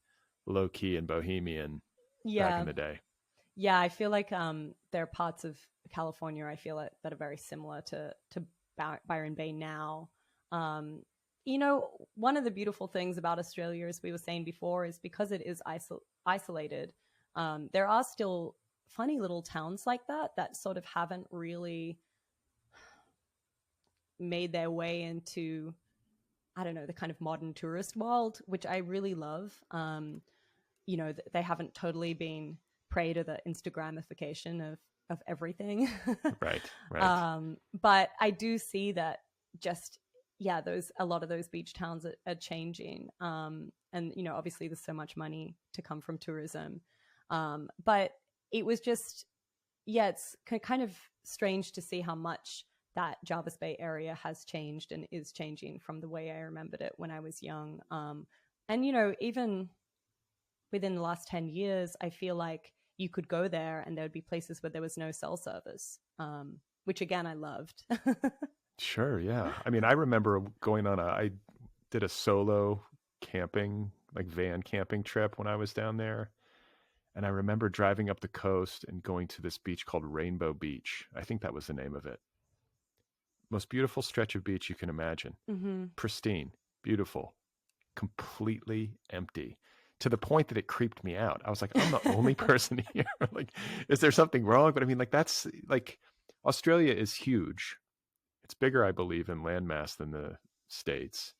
low key and bohemian back in the day. Yeah, I feel like there are parts of California, I feel like, that are very similar to Byron Bay now. One of the beautiful things about Australia, as we were saying before, is because it is isolated, there are still funny little towns like that sort of haven't really made their way into, I don't know, the kind of modern tourist world, which I really love. They haven't totally been prey to the Instagramification of everything. Right. But I do see that a lot of those beach towns are changing. And, obviously there's so much money to come from tourism. But it was just, it's kind of strange to see how much that Jervis Bay area has changed and is changing from the way I remembered it when I was young. And, even within the last 10 years, I feel like you could go there and there would be places where there was no cell service, which again, I loved. Sure. Yeah. I mean, I remember I did a solo camping, like van camping trip when I was down there. And I remember driving up the coast and going to this beach called Rainbow Beach. I think that was the name of it. Most beautiful stretch of beach you can imagine. Pristine, beautiful, completely empty, to the point that it creeped me out. I was like, I'm the only person here. Like, is there something wrong? But I mean, like, that's like, Australia is huge. It's bigger, I believe, in landmass than the States.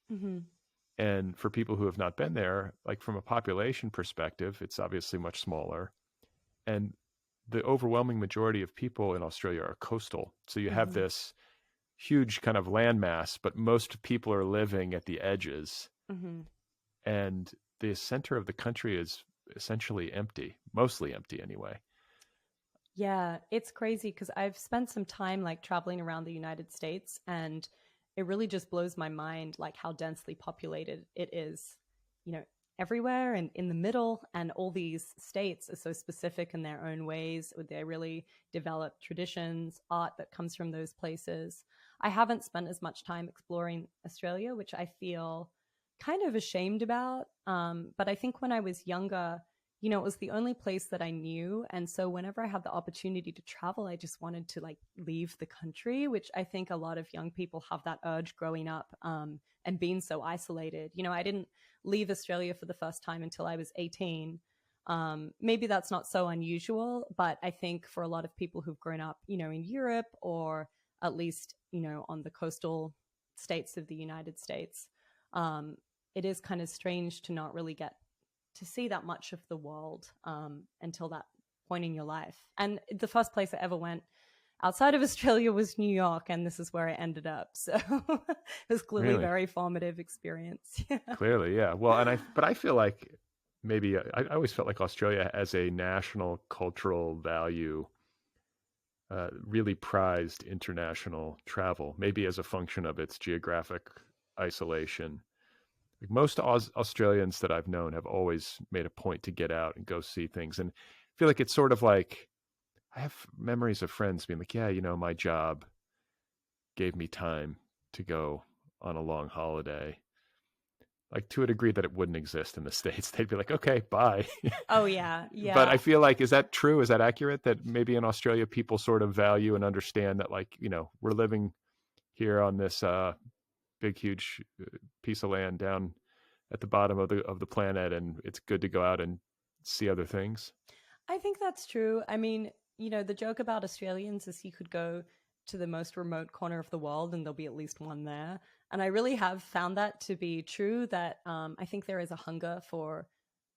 And for people who have not been there, like from a population perspective, it's obviously much smaller. And the overwhelming majority of people in Australia are coastal. So you have this huge kind of landmass, but most people are living at the edges. And the center of the country is essentially empty, mostly empty anyway. Yeah, it's crazy because I've spent some time like traveling around the United States, and it really just blows my mind like how densely populated it is, everywhere and in the middle. And all these states are so specific in their own ways with their really developed traditions, art that comes from those places. I haven't spent as much time exploring Australia, which I feel kind of ashamed about. But I think when I was younger, it was the only place that I knew. And so whenever I had the opportunity to travel, I just wanted to like leave the country, which I think a lot of young people have that urge growing up, and being so isolated. I didn't leave Australia for the first time until I was 18. Maybe that's not so unusual, but I think for a lot of people who've grown up, in Europe, or at least, on the coastal states of the United States, it is kind of strange to not really get to see that much of the world until that point in your life. And the first place I ever went outside of Australia was New York, and this is where I ended up. So it was clearly a very formative experience. Clearly, yeah. Well, but I feel like maybe I always felt like Australia as a national cultural value really prized international travel, maybe as a function of its geographic isolation. Like most Australians that I've known have always made a point to get out and go see things. And I feel like it's sort of like, I have memories of friends being like, yeah, my job gave me time to go on a long holiday. Like to a degree that it wouldn't exist in the States. They'd be like, okay, bye. Oh, yeah. Yeah. But I feel like, is that true? Is that accurate? That maybe in Australia, people sort of value and understand that, like, we're living here on this big, huge piece of land down at the bottom of the planet, and it's good to go out and see other things? I think that's true. I mean, the joke about Australians is you could go to the most remote corner of the world and there'll be at least one there. And I really have found that to be true, that I think there is a hunger for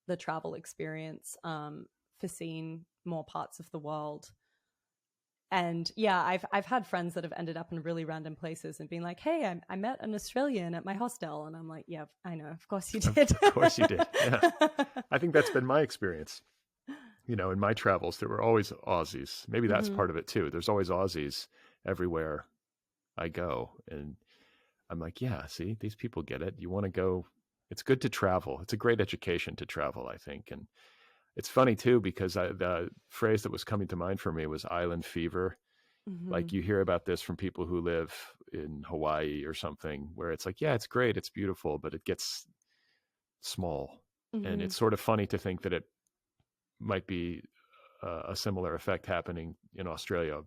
the travel experience, for seeing more parts of the world. And yeah, I've had friends that have ended up in really random places and been like, "Hey, I met an Australian at my hostel," and I'm like, "Yeah, I know, of course you did." Of course you did. Yeah, I think that's been my experience. In my travels, there were always Aussies. Maybe that's part of it too. There's always Aussies everywhere I go, and I'm like, yeah, see, these people get it. You want to go. It's good to travel. It's a great education to travel, I think. And it's funny too, because the phrase that was coming to mind for me was island fever. Like you hear about this from people who live in Hawaii or something, where it's like, yeah, it's great, it's beautiful, but it gets small. And it's sort of funny to think that it might be a similar effect happening in Australia,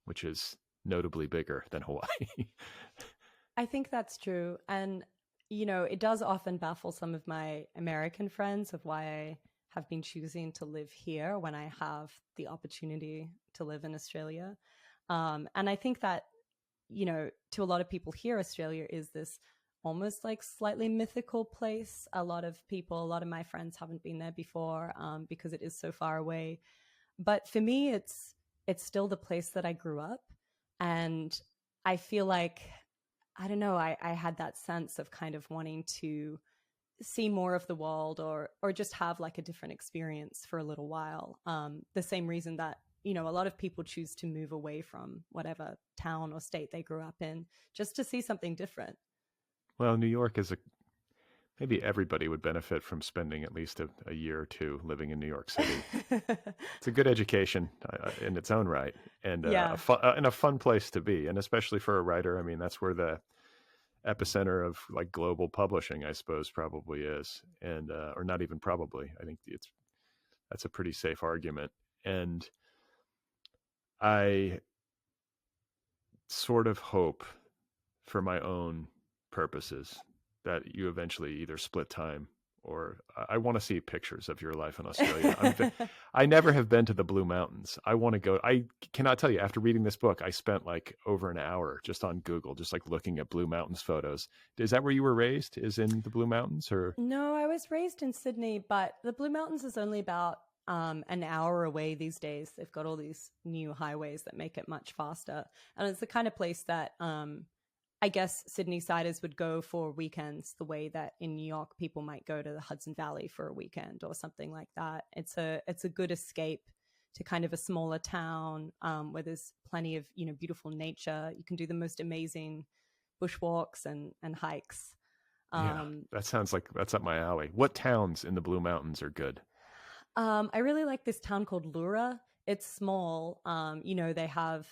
which is notably bigger than Hawaii. I think that's true. And, it does often baffle some of my American friends of why I have been choosing to live here when I have the opportunity to live in Australia. And I think that, to a lot of people here, Australia is this almost like slightly mythical place. A lot of my friends haven't been there before, because it is so far away. But for me, it's still the place that I grew up. And I feel like, I don't know, I had that sense of kind of wanting to see more of the world, or just have like a different experience for a little while. The same reason that, a lot of people choose to move away from whatever town or state they grew up in, just to see something different. Well, New York is maybe everybody would benefit from spending at least a year or two living in New York City. It's a good education in its own right, and Yeah. a fun place to be, and especially for a writer. I mean, that's where the epicenter of like global publishing, I suppose, probably is, and or not even probably. I think that's a pretty safe argument, and I sort of hope, for my own purposes, that you eventually either split time, or I want to see pictures of your life in Australia. I never have been to the Blue Mountains. I want to go. I cannot tell you, after reading this book, I spent like over an hour just on Google, just like looking at Blue Mountains photos. Is that where you were raised? Is in the Blue Mountains, or? No, I was raised in Sydney, but the Blue Mountains is only about an hour away these days. They've got all these new highways that make it much faster. And it's the kind of place that I guess Sydney siders would go for weekends, the way that in New York people might go to the Hudson Valley for a weekend or something like that. It's a good escape to kind of a smaller town, where there's plenty of beautiful nature. You can do the most amazing bushwalks and hikes. Yeah, that sounds like that's up my alley. What towns in the Blue Mountains are good? I really like this town called Lura. It's small. They have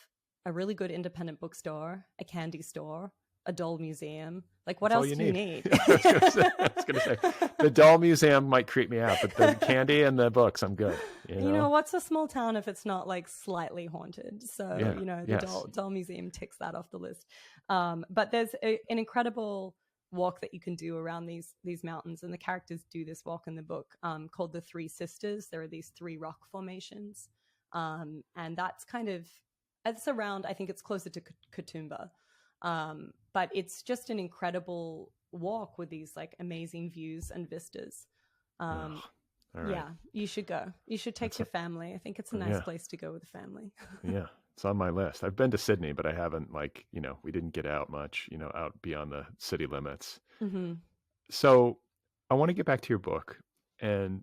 a really good independent bookstore, a candy store, a doll museum. Like, what That's else do you need? I was going to say, the doll museum might creep me out, but the candy and the books, I'm good. What's a small town if it's not like slightly haunted? So, the doll museum ticks that off the list. But there's an incredible walk that you can do around these mountains, and the characters do this walk in the book, called the Three Sisters. There are these three rock formations, and that's it's around, I think it's closer to Katoomba, but it's just an incredible walk with these like amazing views and vistas. All right. Yeah, you should go. You should take your family. I think it's a nice place to go with the family. Yeah, it's on my list. I've been to Sydney, but I haven't, we didn't get out much, out beyond the city limits. Mm-hmm. So I want to get back to your book, and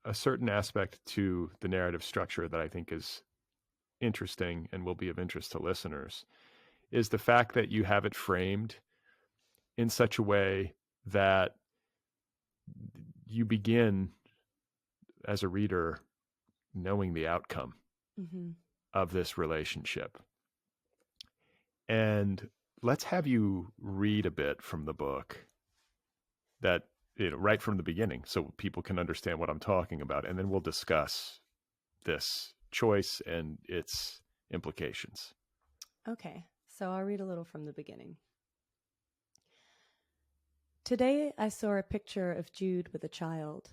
a certain aspect to the narrative structure that I think is interesting and will be of interest to listeners is the fact that you have it framed in such a way that you begin as a reader knowing the outcome of this relationship. And let's have you read a bit from the book, that right from the beginning, so people can understand what I'm talking about, and then we'll discuss this choice and its implications. Okay, so I'll read a little from the beginning. Today I saw a picture of Jude with a child.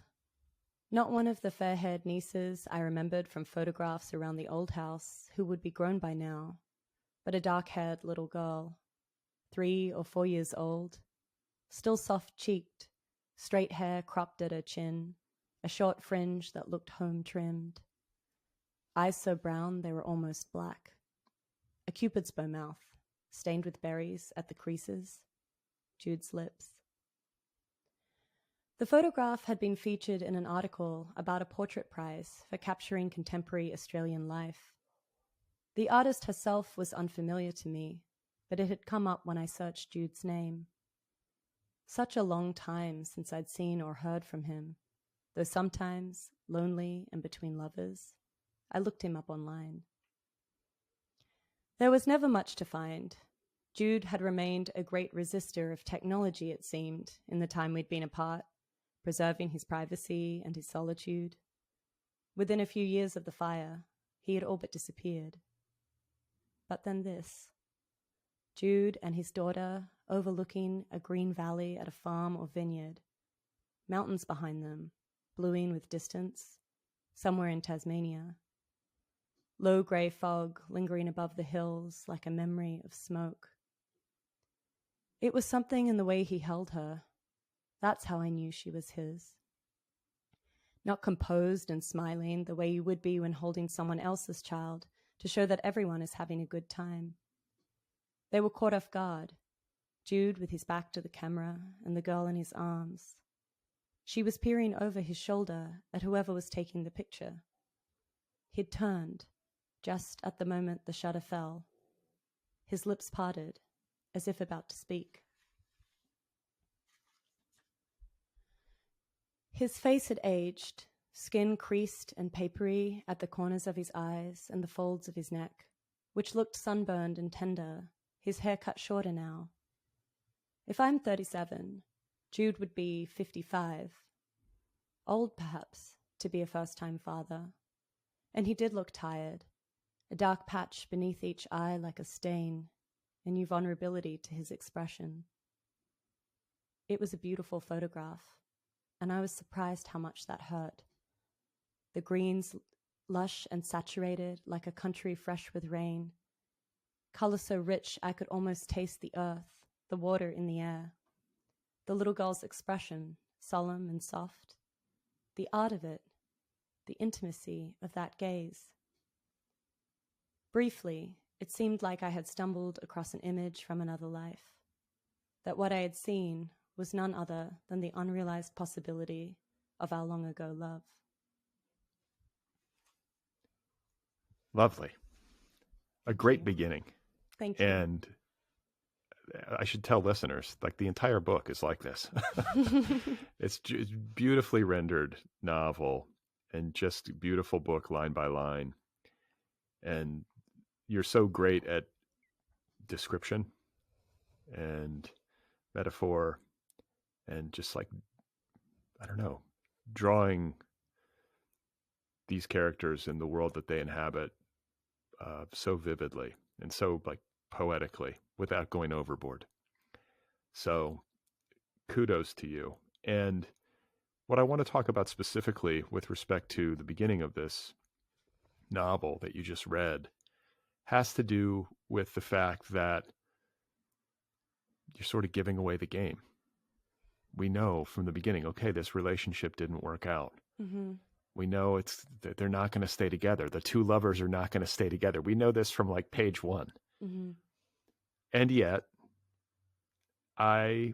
Not one of the fair-haired nieces I remembered from photographs around the old house who would be grown by now, but a dark-haired little girl, 3 or 4 years old, still soft-cheeked, straight hair cropped at her chin, a short fringe that looked home-trimmed. Eyes so brown they were almost black. A cupid's bow mouth, stained with berries at the creases. Jude's lips. The photograph had been featured in an article about a portrait prize for capturing contemporary Australian life. The artist herself was unfamiliar to me, but it had come up when I searched Jude's name. Such a long time since I'd seen or heard from him, though sometimes, lonely and between lovers, I looked him up online. There was never much to find. Jude had remained a great resistor of technology, it seemed, in the time we'd been apart, preserving his privacy and his solitude. Within a few years of the fire, he had all but disappeared. But then this. Jude and his daughter overlooking a green valley at a farm or vineyard, mountains behind them, bluing with distance, somewhere in Tasmania. Low grey fog lingering above the hills like a memory of smoke. It was something in the way he held her. That's how I knew she was his. Not composed and smiling the way you would be when holding someone else's child to show that everyone is having a good time. They were caught off guard, Jude with his back to the camera and the girl in his arms. She was peering over his shoulder at whoever was taking the picture. He'd turned, just at the moment the shutter fell. His lips parted, as if about to speak. His face had aged, skin creased and papery at the corners of his eyes and the folds of his neck, which looked sunburned and tender, his hair cut shorter now. If I'm 37, Jude would be 55. Old, perhaps, to be a first-time father. And he did look tired, a dark patch beneath each eye like a stain, a new vulnerability to his expression. It was a beautiful photograph, and I was surprised how much that hurt. The greens lush and saturated like a country fresh with rain. Color so rich I could almost taste the earth, the water in the air. The little girl's expression, solemn and soft. The art of it, the intimacy of that gaze. Briefly, it seemed like I had stumbled across an image from another life, that what I had seen was none other than the unrealized possibility of our long-ago love. Lovely. A great beginning. Thank you. And I should tell listeners, like the entire book is like this. It's beautifully rendered novel and just beautiful book line by line. And you're so great at description and metaphor and just like, I don't know, drawing these characters in the world that they inhabit so vividly and so like poetically without going overboard. So kudos to you. And what I want to talk about specifically with respect to the beginning of this novel that you just read has to do with the fact that you're sort of giving away the game. We know from the beginning, okay, this relationship didn't work out. Mm-hmm. We know they're not going to stay together. The two lovers are not going to stay together. We know this from like page 1. Mm-hmm. And yet, I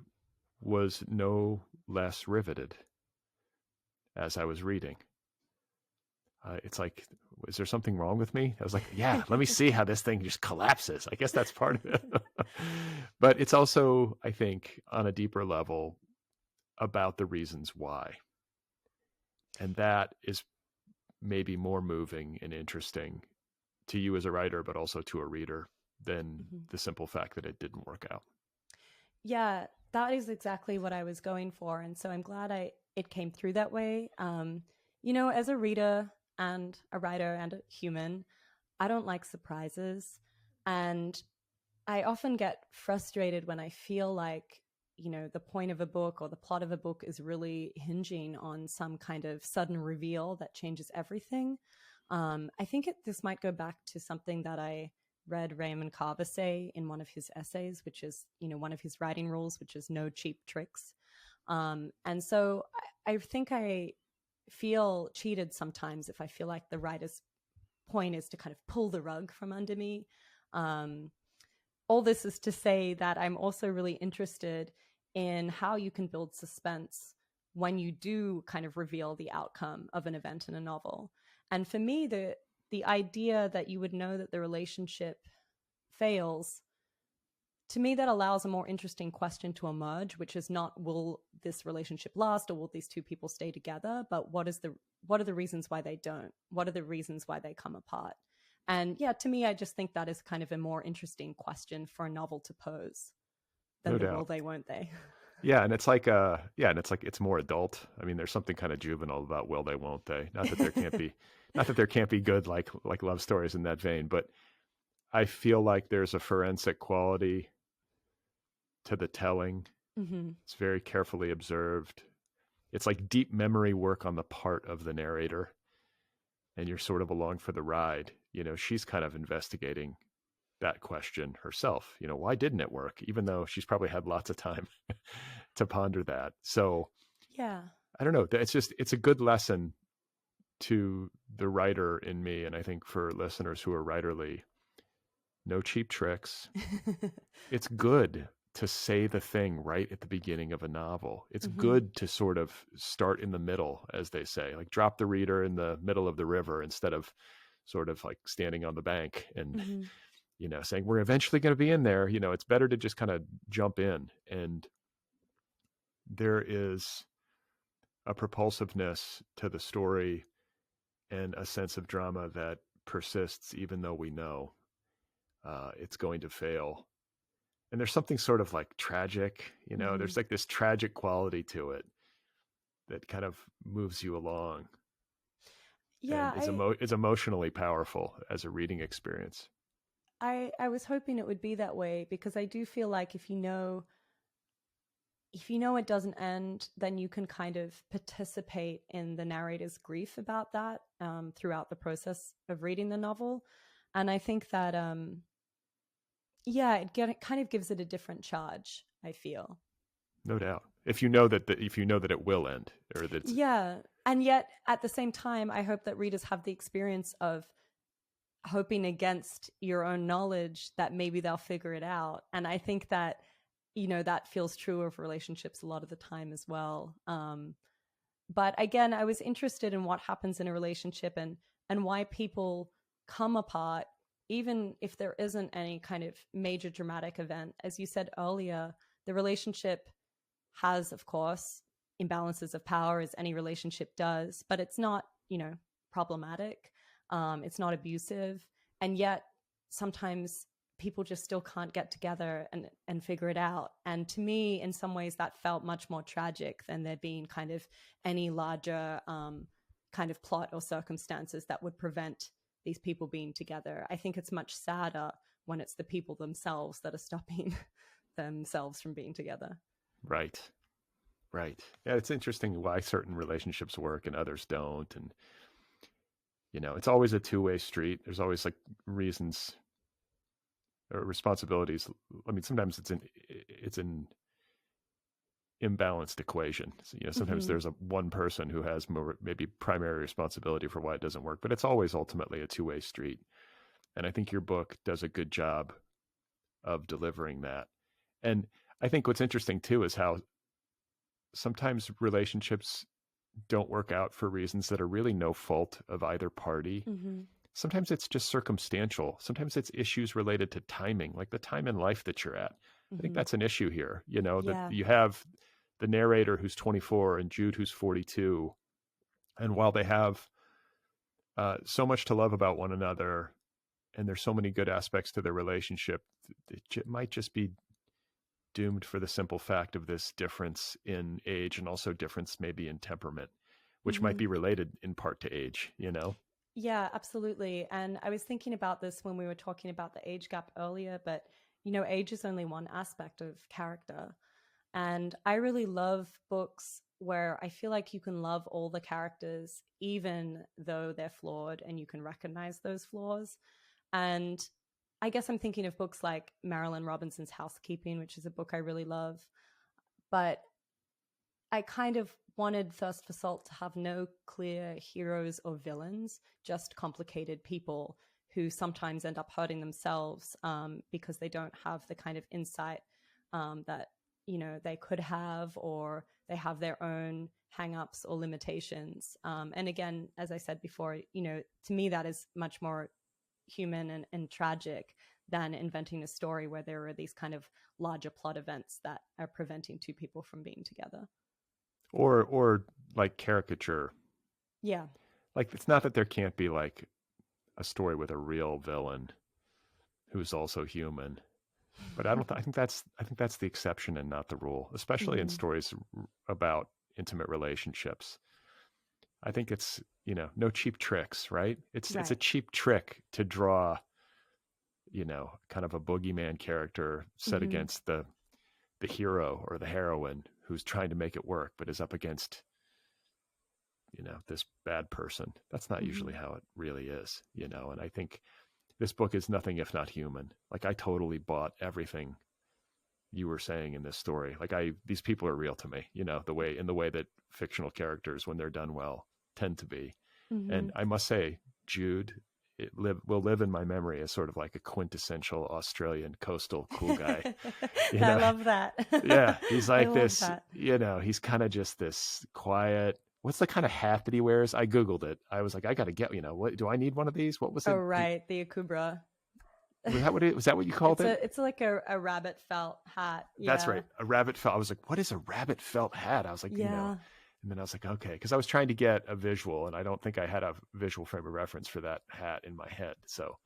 was no less riveted as I was reading. It's like, is there something wrong with me? I was like, yeah, let me see how this thing just collapses. I guess that's part of it. But it's also, I think, on a deeper level about the reasons why. And that is maybe more moving and interesting to you as a writer, but also to a reader than the simple fact that it didn't work out. Yeah, that is exactly what I was going for. And so I'm glad it came through that way. As a reader and a writer and a human, I don't like surprises. And I often get frustrated when I feel like, the point of a book or the plot of a book is really hinging on some kind of sudden reveal that changes everything. I think this might go back to something that I read Raymond Carver say in one of his essays, which is, one of his writing rules, which is no cheap tricks. And so I think I feel cheated sometimes if I feel like the writer's point is to kind of pull the rug from under me. All this is to say that I'm also really interested in how you can build suspense when you do kind of reveal the outcome of an event in a novel. And for me, the idea that you would know that the relationship fails, to me, that allows a more interesting question to emerge, which is not, will this relationship last or will these two people stay together? But what are the reasons why they don't? What are the reasons why they come apart? And yeah, to me, I just think that is kind of a more interesting question for a novel to pose than will they, won't they? Yeah, and it's like it's more adult. I mean, there's something kind of juvenile about will they, won't they? Not that there can't be good like love stories in that vein, but I feel like there's a forensic quality to the telling. Mm-hmm. It's very carefully observed. It's like deep memory work on the part of the narrator, and you're sort of along for the ride. She's kind of investigating that question herself. Why didn't it work? Even though she's probably had lots of time to ponder that. So yeah, I don't know. It's a good lesson to the writer in me. And I think for listeners who are writerly, no cheap tricks. It's good to say the thing right at the beginning of a novel. It's good to sort of start in the middle, as they say, like drop the reader in the middle of the river instead of sort of like standing on the bank and, saying we're eventually going to be in there. It's better to just kind of jump in. And there is a propulsiveness to the story and a sense of drama that persists, even though we know it's going to fail. And there's something sort of like tragic, there's like this tragic quality to it that kind of moves you along. Yeah. And it's emotionally powerful as a reading experience. I was hoping it would be that way, because I do feel like if you know it doesn't end, then you can kind of participate in the narrator's grief about that throughout the process of reading the novel. And I think that, it kind of gives it a different charge, I feel. No doubt. If you know that it will end, or that and yet at the same time, I hope that readers have the experience of hoping against your own knowledge that maybe they'll figure it out. And I think that, that feels true of relationships a lot of the time as well. But again, I was interested in what happens in a relationship and why people come apart, even if there isn't any kind of major dramatic event. As you said earlier, the relationship has, of course, imbalances of power, as any relationship does, but it's not, problematic. It's not abusive. And yet sometimes people just still can't get together and figure it out. And to me, in some ways, that felt much more tragic than there being kind of any larger kind of plot or circumstances that would prevent these people being together. I think it's much sadder when it's the people themselves that are stopping themselves from being together. Right. Yeah, it's interesting why certain relationships work and others don't. And, it's always a two-way street. There's always like reasons or responsibilities. I mean, sometimes it's an imbalanced equation. So, sometimes there's one person who has more maybe primary responsibility for why it doesn't work, but it's always ultimately a two-way street. And I think your book does a good job of delivering that. And I think what's interesting too is how sometimes relationships don't work out for reasons that are really no fault of either party. Sometimes it's just circumstantial. Sometimes it's issues related to timing, like the time in life that you're at. I think that's an issue here, that you have the narrator who's 24 and Jude who's 42. And while they have so much to love about one another, and there's so many good aspects to their relationship, it might just be doomed for the simple fact of this difference in age, and also difference maybe in temperament, which might be related in part to age, Yeah, absolutely. And I was thinking about this when we were talking about the age gap earlier, but age is only one aspect of character. And I really love books where I feel like you can love all the characters, even though they're flawed, and you can recognize those flaws. And I guess I'm thinking of books like Marilyn Robinson's Housekeeping, which is a book I really love. But I kind of wanted Thirst for Salt to have no clear heroes or villains, just complicated people who sometimes end up hurting themselves because they don't have the kind of insight that, you know, they could have, or they have their own hang-ups or limitations. And again, as I said before, you know, to me, that is much more human and tragic than inventing a story where there are these kind of larger plot events that are preventing two people from being together. Or like caricature. Yeah. Like, it's not that there can't be like a story with a real villain who's also human, but I think that's the exception and not the rule, especially in stories about intimate relationships. I think it's, you know, no cheap tricks, right? It's a cheap trick to draw, you know, kind of a boogeyman character set against the hero or the heroine who's trying to make it work, but is up against, you know, this bad person. That's not usually how it really is, you know. And I think this book is nothing if not human. Like, I totally bought everything you were saying in this story. Like, these people are real to me, you know, the way that fictional characters, when they're done well, tend to be. And I must say, Jude will live in my memory as sort of like a quintessential Australian coastal cool guy. I love that. Yeah, he's like this, you know, he's kind of just this quiet. What's the kind of hat that he wears? I Googled it. I was like, I got to get, you know, what do I need one of these? What was it? Oh, right. The Akubra. Was that what you called it? It's like a rabbit felt hat. Yeah. That's right. A rabbit felt. I was like, what is a rabbit felt hat? I was like, you know, and then I was like, okay, because I was trying to get a visual, and I don't think I had a visual frame of reference for that hat in my head. So,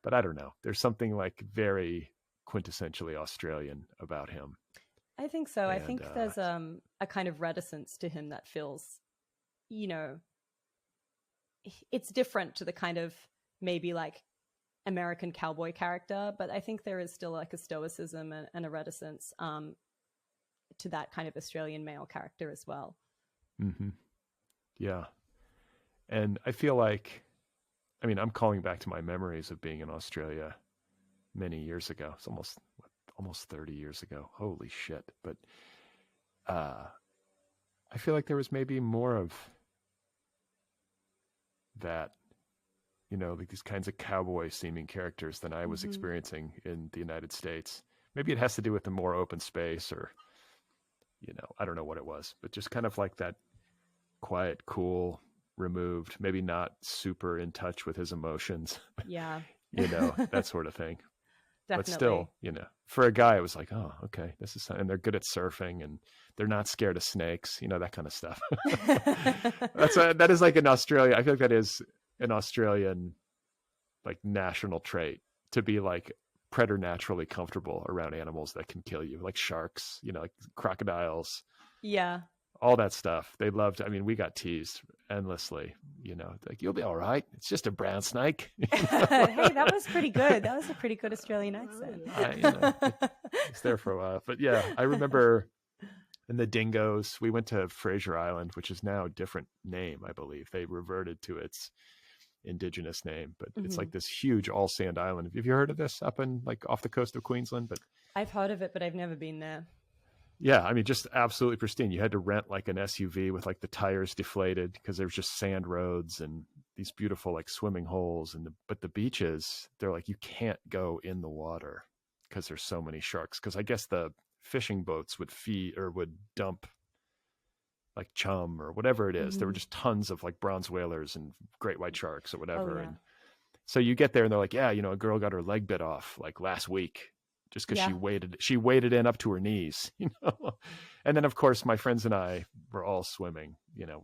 but I don't know. There's something like very quintessentially Australian about him. I think so. I think there's a kind of reticence to him that feels, you know, it's different to the kind of maybe like American cowboy character, but I think there is still like a stoicism and a reticence to that kind of Australian male character as well. Yeah. And I feel like, I mean, I'm calling back to my memories of being in Australia many years ago. It's almost 30 years ago. Holy shit. But I feel like there was maybe more of that, you know, like these kinds of cowboy seeming characters than I was experiencing in the United States. Maybe it has to do with the more open space, or, you know, I don't know what it was, but just kind of like that quiet, cool, removed, maybe not super in touch with his emotions. Yeah. You know, that sort of thing. Definitely. But still, you know, for a guy, it was like, oh, okay, this is, and they're good at surfing, and they're not scared of snakes, you know, that kind of stuff. That is like in Australia. I feel like that is an Australian like national trait, to be like preternaturally comfortable around animals that can kill you, like sharks, you know, like crocodiles. Yeah. All that stuff. They loved. I mean, we got teased endlessly, you know, like, you'll be all right. It's just a brown snake. Hey, that was pretty good. That was a pretty good Australian accent. It's there for a while. But yeah, I remember in the dingoes, we went to Fraser Island, which is now a different name, I believe. They reverted to its indigenous name, but it's like this huge all sand island. Have you heard of this up in like off the coast of Queensland? But I've heard of it, but I've never been there. Yeah, I mean, just absolutely pristine. You had to rent like an SUV with like the tires deflated because there's just sand roads and these beautiful like swimming holes. But the beaches, they're like, you can't go in the water because there's so many sharks. Because I guess the fishing boats would feed or would dump like chum or whatever it is. There were just tons of like bronze whalers and great white sharks or whatever. Oh, yeah. And so you get there and they're like, yeah, you know, a girl got her leg bit off like last week. Just because she waded in up to her knees, you know. And then of course my friends and I were all swimming. You know,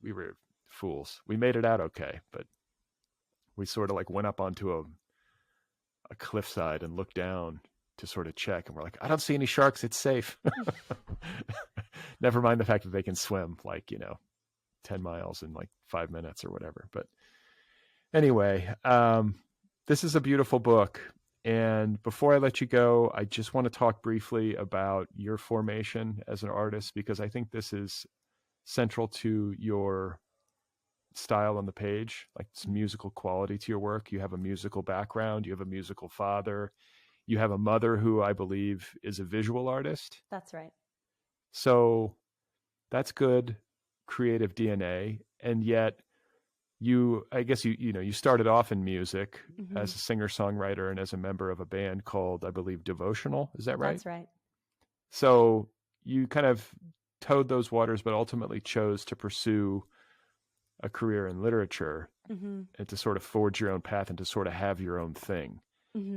we were fools. We made it out okay, but we sort of like went up onto a cliffside and looked down to sort of check, and we're like, I don't see any sharks. It's safe. Never mind the fact that they can swim like, you know, 10 miles in like 5 minutes or whatever. But anyway, this is a beautiful book. And before I let you go, I just want to talk briefly about your formation as an artist, because I think this is central to your style on the page, like it's musical quality to your work. You have a musical background, you have a musical father, you have a mother who I believe is a visual artist. That's right. So that's good creative DNA. And yet I guess you started off in music as a singer-songwriter and as a member of a band called, I believe, Devotional. Is that right? That's right. So you kind of towed those waters, but ultimately chose to pursue a career in literature and to sort of forge your own path and to sort of have your own thing.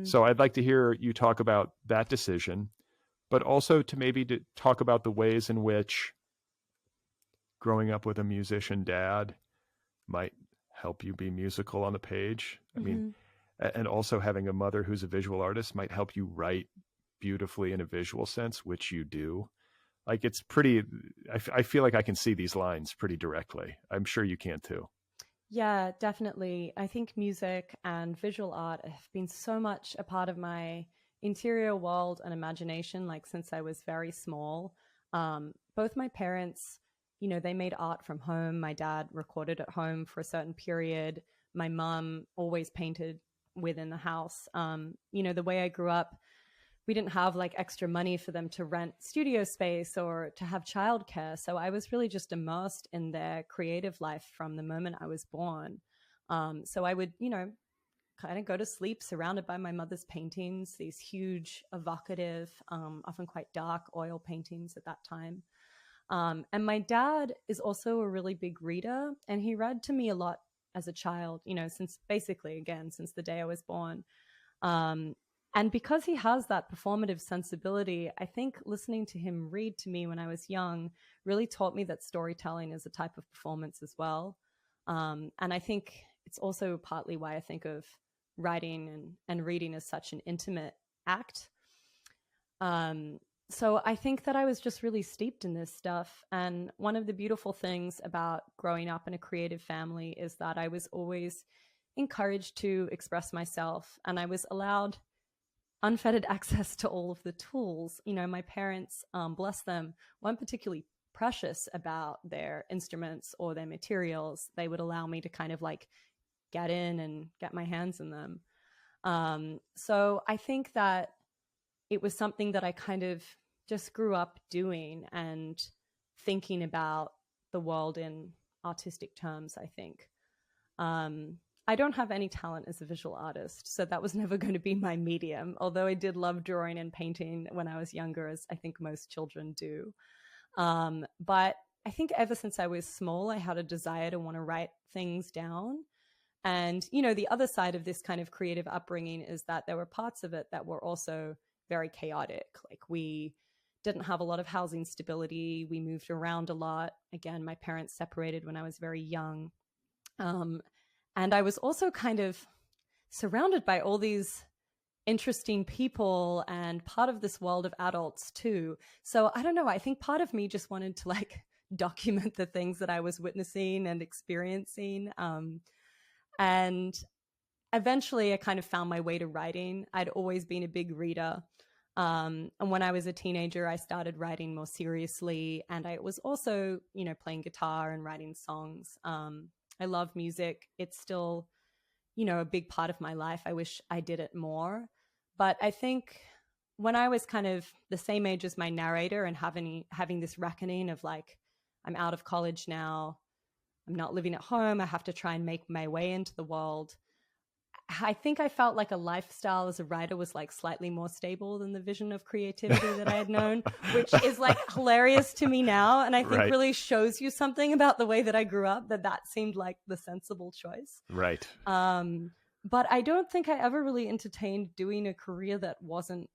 So I'd like to hear you talk about that decision, but also to talk about the ways in which growing up with a musician dad might help you be musical on the page. I mean, and also having a mother who's a visual artist might help you write beautifully in a visual sense, which you do. Like it's pretty, I feel like I can see these lines pretty directly. I'm sure you can too. Yeah, definitely. I think music and visual art have been so much a part of my interior world and imagination, like since I was very small. Both my parents, they made art from home. My dad recorded at home for a certain period. My mom always painted within the house. The way I grew up, we didn't have like extra money for them to rent studio space or to have childcare. So I was really just immersed in their creative life from the moment I was born. So I would, kind of go to sleep surrounded by my mother's paintings, these huge, evocative, often quite dark oil paintings at that time. And my dad is also a really big reader, and he read to me a lot as a child, since the day I was born. And because he has that performative sensibility, I think listening to him read to me when I was young really taught me that storytelling is a type of performance as well. And I think it's also partly why I think of writing and reading as such an intimate act. So I think that I was just really steeped in this stuff. And one of the beautiful things about growing up in a creative family is that I was always encouraged to express myself, and I was allowed unfettered access to all of the tools. My parents, bless them, weren't particularly precious about their instruments or their materials. They would allow me to kind of like get in and get my hands in them. So I think that it was something that I kind of just grew up doing and thinking about the world in artistic terms, I think. I don't have any talent as a visual artist, so that was never going to be my medium, although I did love drawing and painting when I was younger, as I think most children do. But I think ever since I was small, I had a desire to want to write things down. And, the other side of this kind of creative upbringing is that there were parts of it that were also very chaotic. Like we didn't have a lot of housing stability. We moved around a lot. Again, my parents separated when I was very young. And I was also kind of surrounded by all these interesting people and part of this world of adults too. So I don't know. I think part of me just wanted to like document the things that I was witnessing and experiencing. And eventually I kind of found my way to writing. I'd always been a big reader. And when I was a teenager, I started writing more seriously. And I was also, playing guitar and writing songs. I love music. It's still, a big part of my life. I wish I did it more. But I think when I was kind of the same age as my narrator and having this reckoning of like, I'm out of college now, I'm not living at home, I have to try and make my way into the world, I think I felt like a lifestyle as a writer was like slightly more stable than the vision of creativity that I had known, which is like hilarious to me now. And I think really shows you something about the way that I grew up, that seemed like the sensible choice. Right. But I don't think I ever really entertained doing a career that wasn't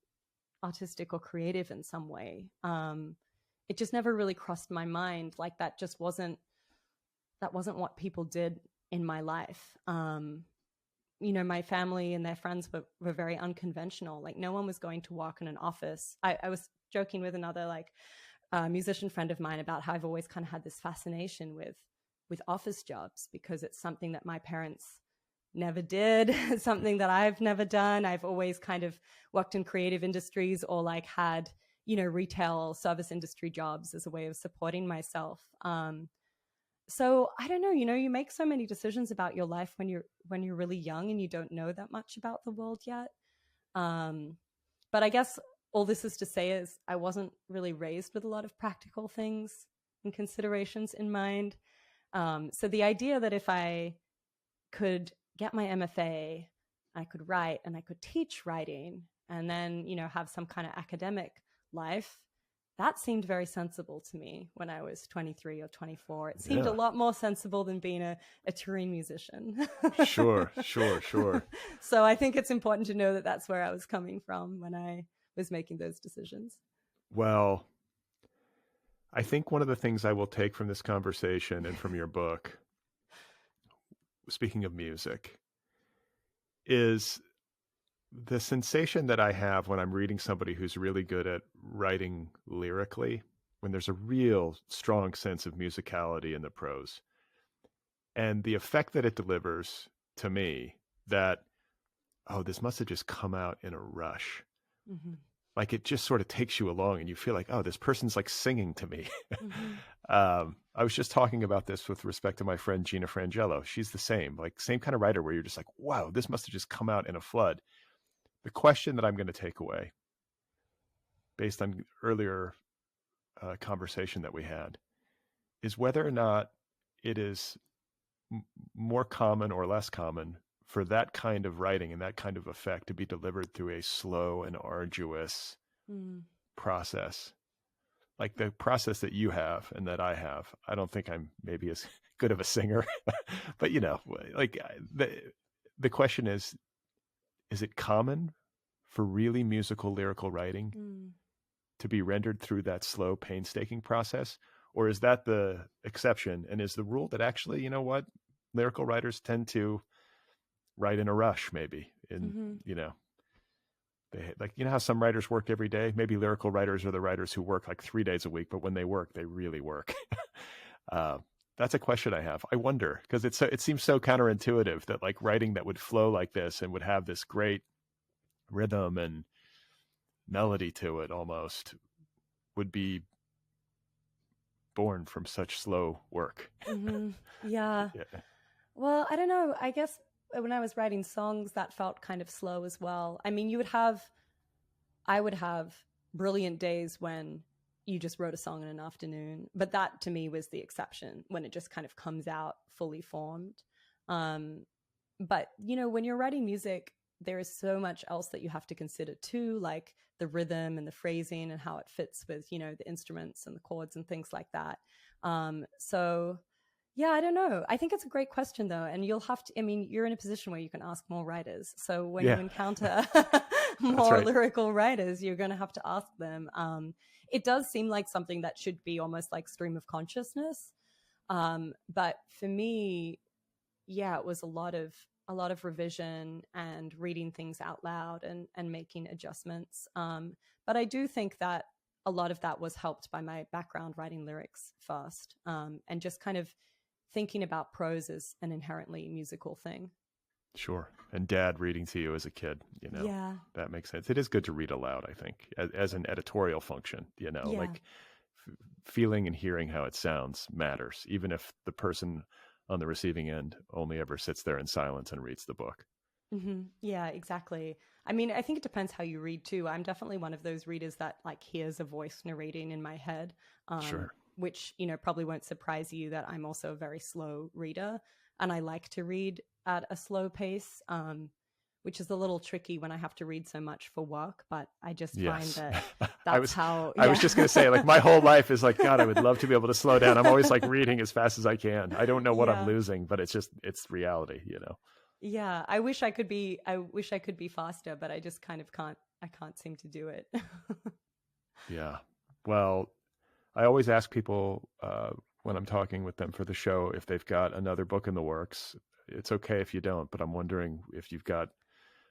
artistic or creative in some way. It just never really crossed my mind. Like that wasn't what people did in my life. My family and their friends were very unconventional. Like no one was going to work in an office. I was joking with another musician friend of mine about how I've always kind of had this fascination with office jobs because it's something that my parents never did. Something that I've never done. I've always kind of worked in creative industries or like had, retail service industry jobs as a way of supporting myself. So I don't know, you make so many decisions about your life when you're really young and you don't know that much about the world yet. But I guess all this is to say is I wasn't really raised with a lot of practical things and considerations in mind. So the idea that if I could get my MFA, I could write and I could teach writing and then, have some kind of academic life, that seemed very sensible to me when I was 23 or 24. It seemed a lot more sensible than being a touring musician. Sure. So I think it's important to know that that's where I was coming from when I was making those decisions. Well, I think one of the things I will take from this conversation and from your book, speaking of music, is the sensation that I have when I'm reading somebody who's really good at writing lyrically, when there's a real strong sense of musicality in the prose, and the effect that it delivers to me that, oh, this must have just come out in a rush. Mm-hmm. Like it just sort of takes you along and you feel like, oh, this person's like singing to me. Mm-hmm. I was just talking about this with respect to my friend Gina Frangello. She's the same kind of writer where you're just like, wow, this must have just come out in a flood. The question that I'm going to take away based on earlier conversation that we had is whether or not it is more common or less common for that kind of writing and that kind of effect to be delivered through a slow and arduous process. Like the process that you have and that I have. I don't think I'm maybe as good of a singer, but the question is it common for really musical lyrical writing to be rendered through that slow, painstaking process? Or is that the exception? And is the rule that actually, lyrical writers tend to write in a rush, maybe they, how some writers work every day? Maybe lyrical writers are the writers who work like 3 days a week, but when they work, they really work. That's a question I have. I wonder, because it seems so counterintuitive that like writing that would flow like this and would have this great rhythm and melody to it almost would be born from such slow work. Mm-hmm. Yeah. Well, I don't know. I guess when I was writing songs, that felt kind of slow as well. I mean, I would have brilliant days when you just wrote a song in an afternoon, but that to me was the exception, when it just kind of comes out fully formed. But, when you're writing music, there is so much else that you have to consider too, like the rhythm and the phrasing and how it fits with, the instruments and the chords and things like that. So yeah, I don't know. I think it's a great question though. And you'll have to, you're in a position where you can ask more writers. So when you encounter more lyrical writers, you're going to have to ask them. It does seem like something that should be almost like stream of consciousness. But for me, it was a lot of revision and reading things out loud and making adjustments. But I do think that a lot of that was helped by my background writing lyrics first, and just kind of thinking about prose as an inherently musical thing. Sure. And dad reading to you as a kid, that makes sense. It is good to read aloud, I think, as an editorial function, like feeling and hearing how it sounds matters, even if the person on the receiving end only ever sits there in silence and reads the book. Mm-hmm. Yeah, exactly. I think it depends how you read too. I'm definitely one of those readers that like hears a voice narrating in my head. Sure. Which, probably won't surprise you that I'm also a very slow reader and I like to read at a slow pace, which is a little tricky when I have to read so much for work, but I just find that that's how... Yeah. I was just going to say, like, my whole life is like, God, I would love to be able to slow down. I'm always like reading as fast as I can. I don't know what I'm losing, but it's reality, Yeah, I wish I could be faster, but I just kind of can't seem to do it. Yeah. Well, I always ask people when I'm talking with them for the show if they've got another book in the works. It's okay if you don't, but I'm wondering if you've got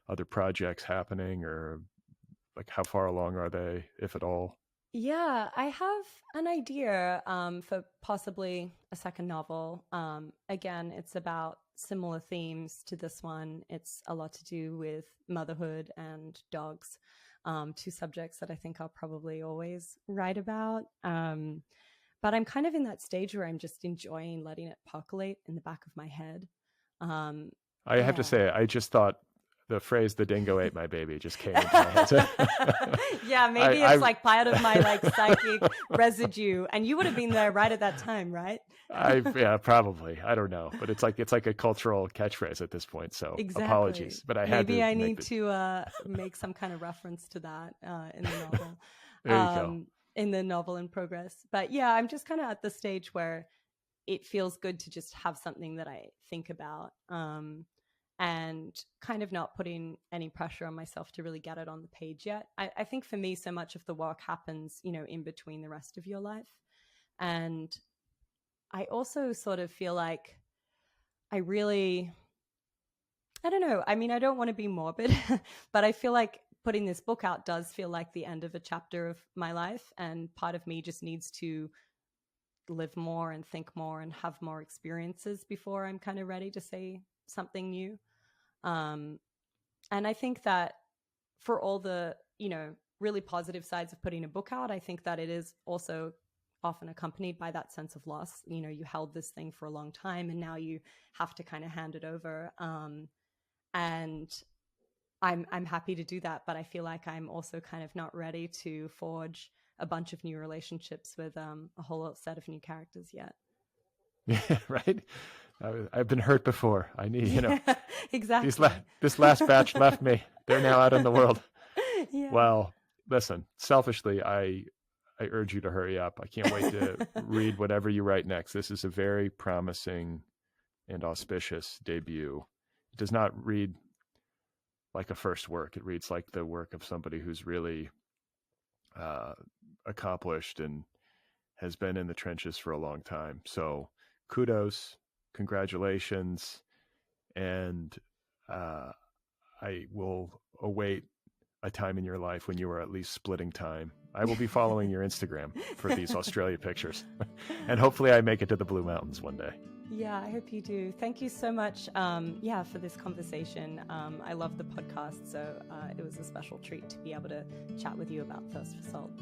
other projects happening, or like how far along are they, if at all? Yeah, I have an idea for possibly a second novel. Again, it's about similar themes to this one. It's a lot to do with motherhood and dogs, two subjects that I think I'll probably always write about. But I'm kind of in that stage where I'm just enjoying letting it percolate in the back of my head. I have to say, I just thought the phrase "the dingo ate my baby" just came into my head. Yeah, maybe it's like part of my like psychic residue, and you would have been there right at that time, right? Yeah, probably. I don't know, but it's like a cultural catchphrase at this point. So apologies, but maybe I need to make some kind of reference to that in the novel. There you go. In the novel in progress. But yeah, I'm just kind of at the stage where it feels good to just have something that I think about. And kind of not putting any pressure on myself to really get it on the page yet. I think for me, so much of the work happens, in between the rest of your life. And I also sort of feel like I don't know. I mean, I don't want to be morbid, but I feel like putting this book out does feel like the end of a chapter of my life. And part of me just needs to live more and think more and have more experiences before I'm kind of ready to say something new. And I think that for all the, really positive sides of putting a book out, I think that it is also often accompanied by that sense of loss. You held this thing for a long time and now you have to kind of hand it over. And I'm happy to do that, but I feel like I'm also kind of not ready to forge a bunch of new relationships with a whole set of new characters yet. Yeah, right. I've been hurt before. I need, exactly. This last batch left me. They're now out in the world. Yeah. Well, listen, selfishly, I urge you to hurry up. I can't wait to read whatever you write next. This is a very promising and auspicious debut. It does not read like a first work. It reads like the work of somebody who's really accomplished and has been in the trenches for a long time. So kudos, congratulations, and I will await a time in your life when you are at least splitting time. I will be following your Instagram for these Australia pictures. And hopefully I make it to the Blue Mountains one day. Yeah, I hope you do. Thank you so much, for this conversation. I love the podcast, so it was a special treat to be able to chat with you about Thirst for Salt.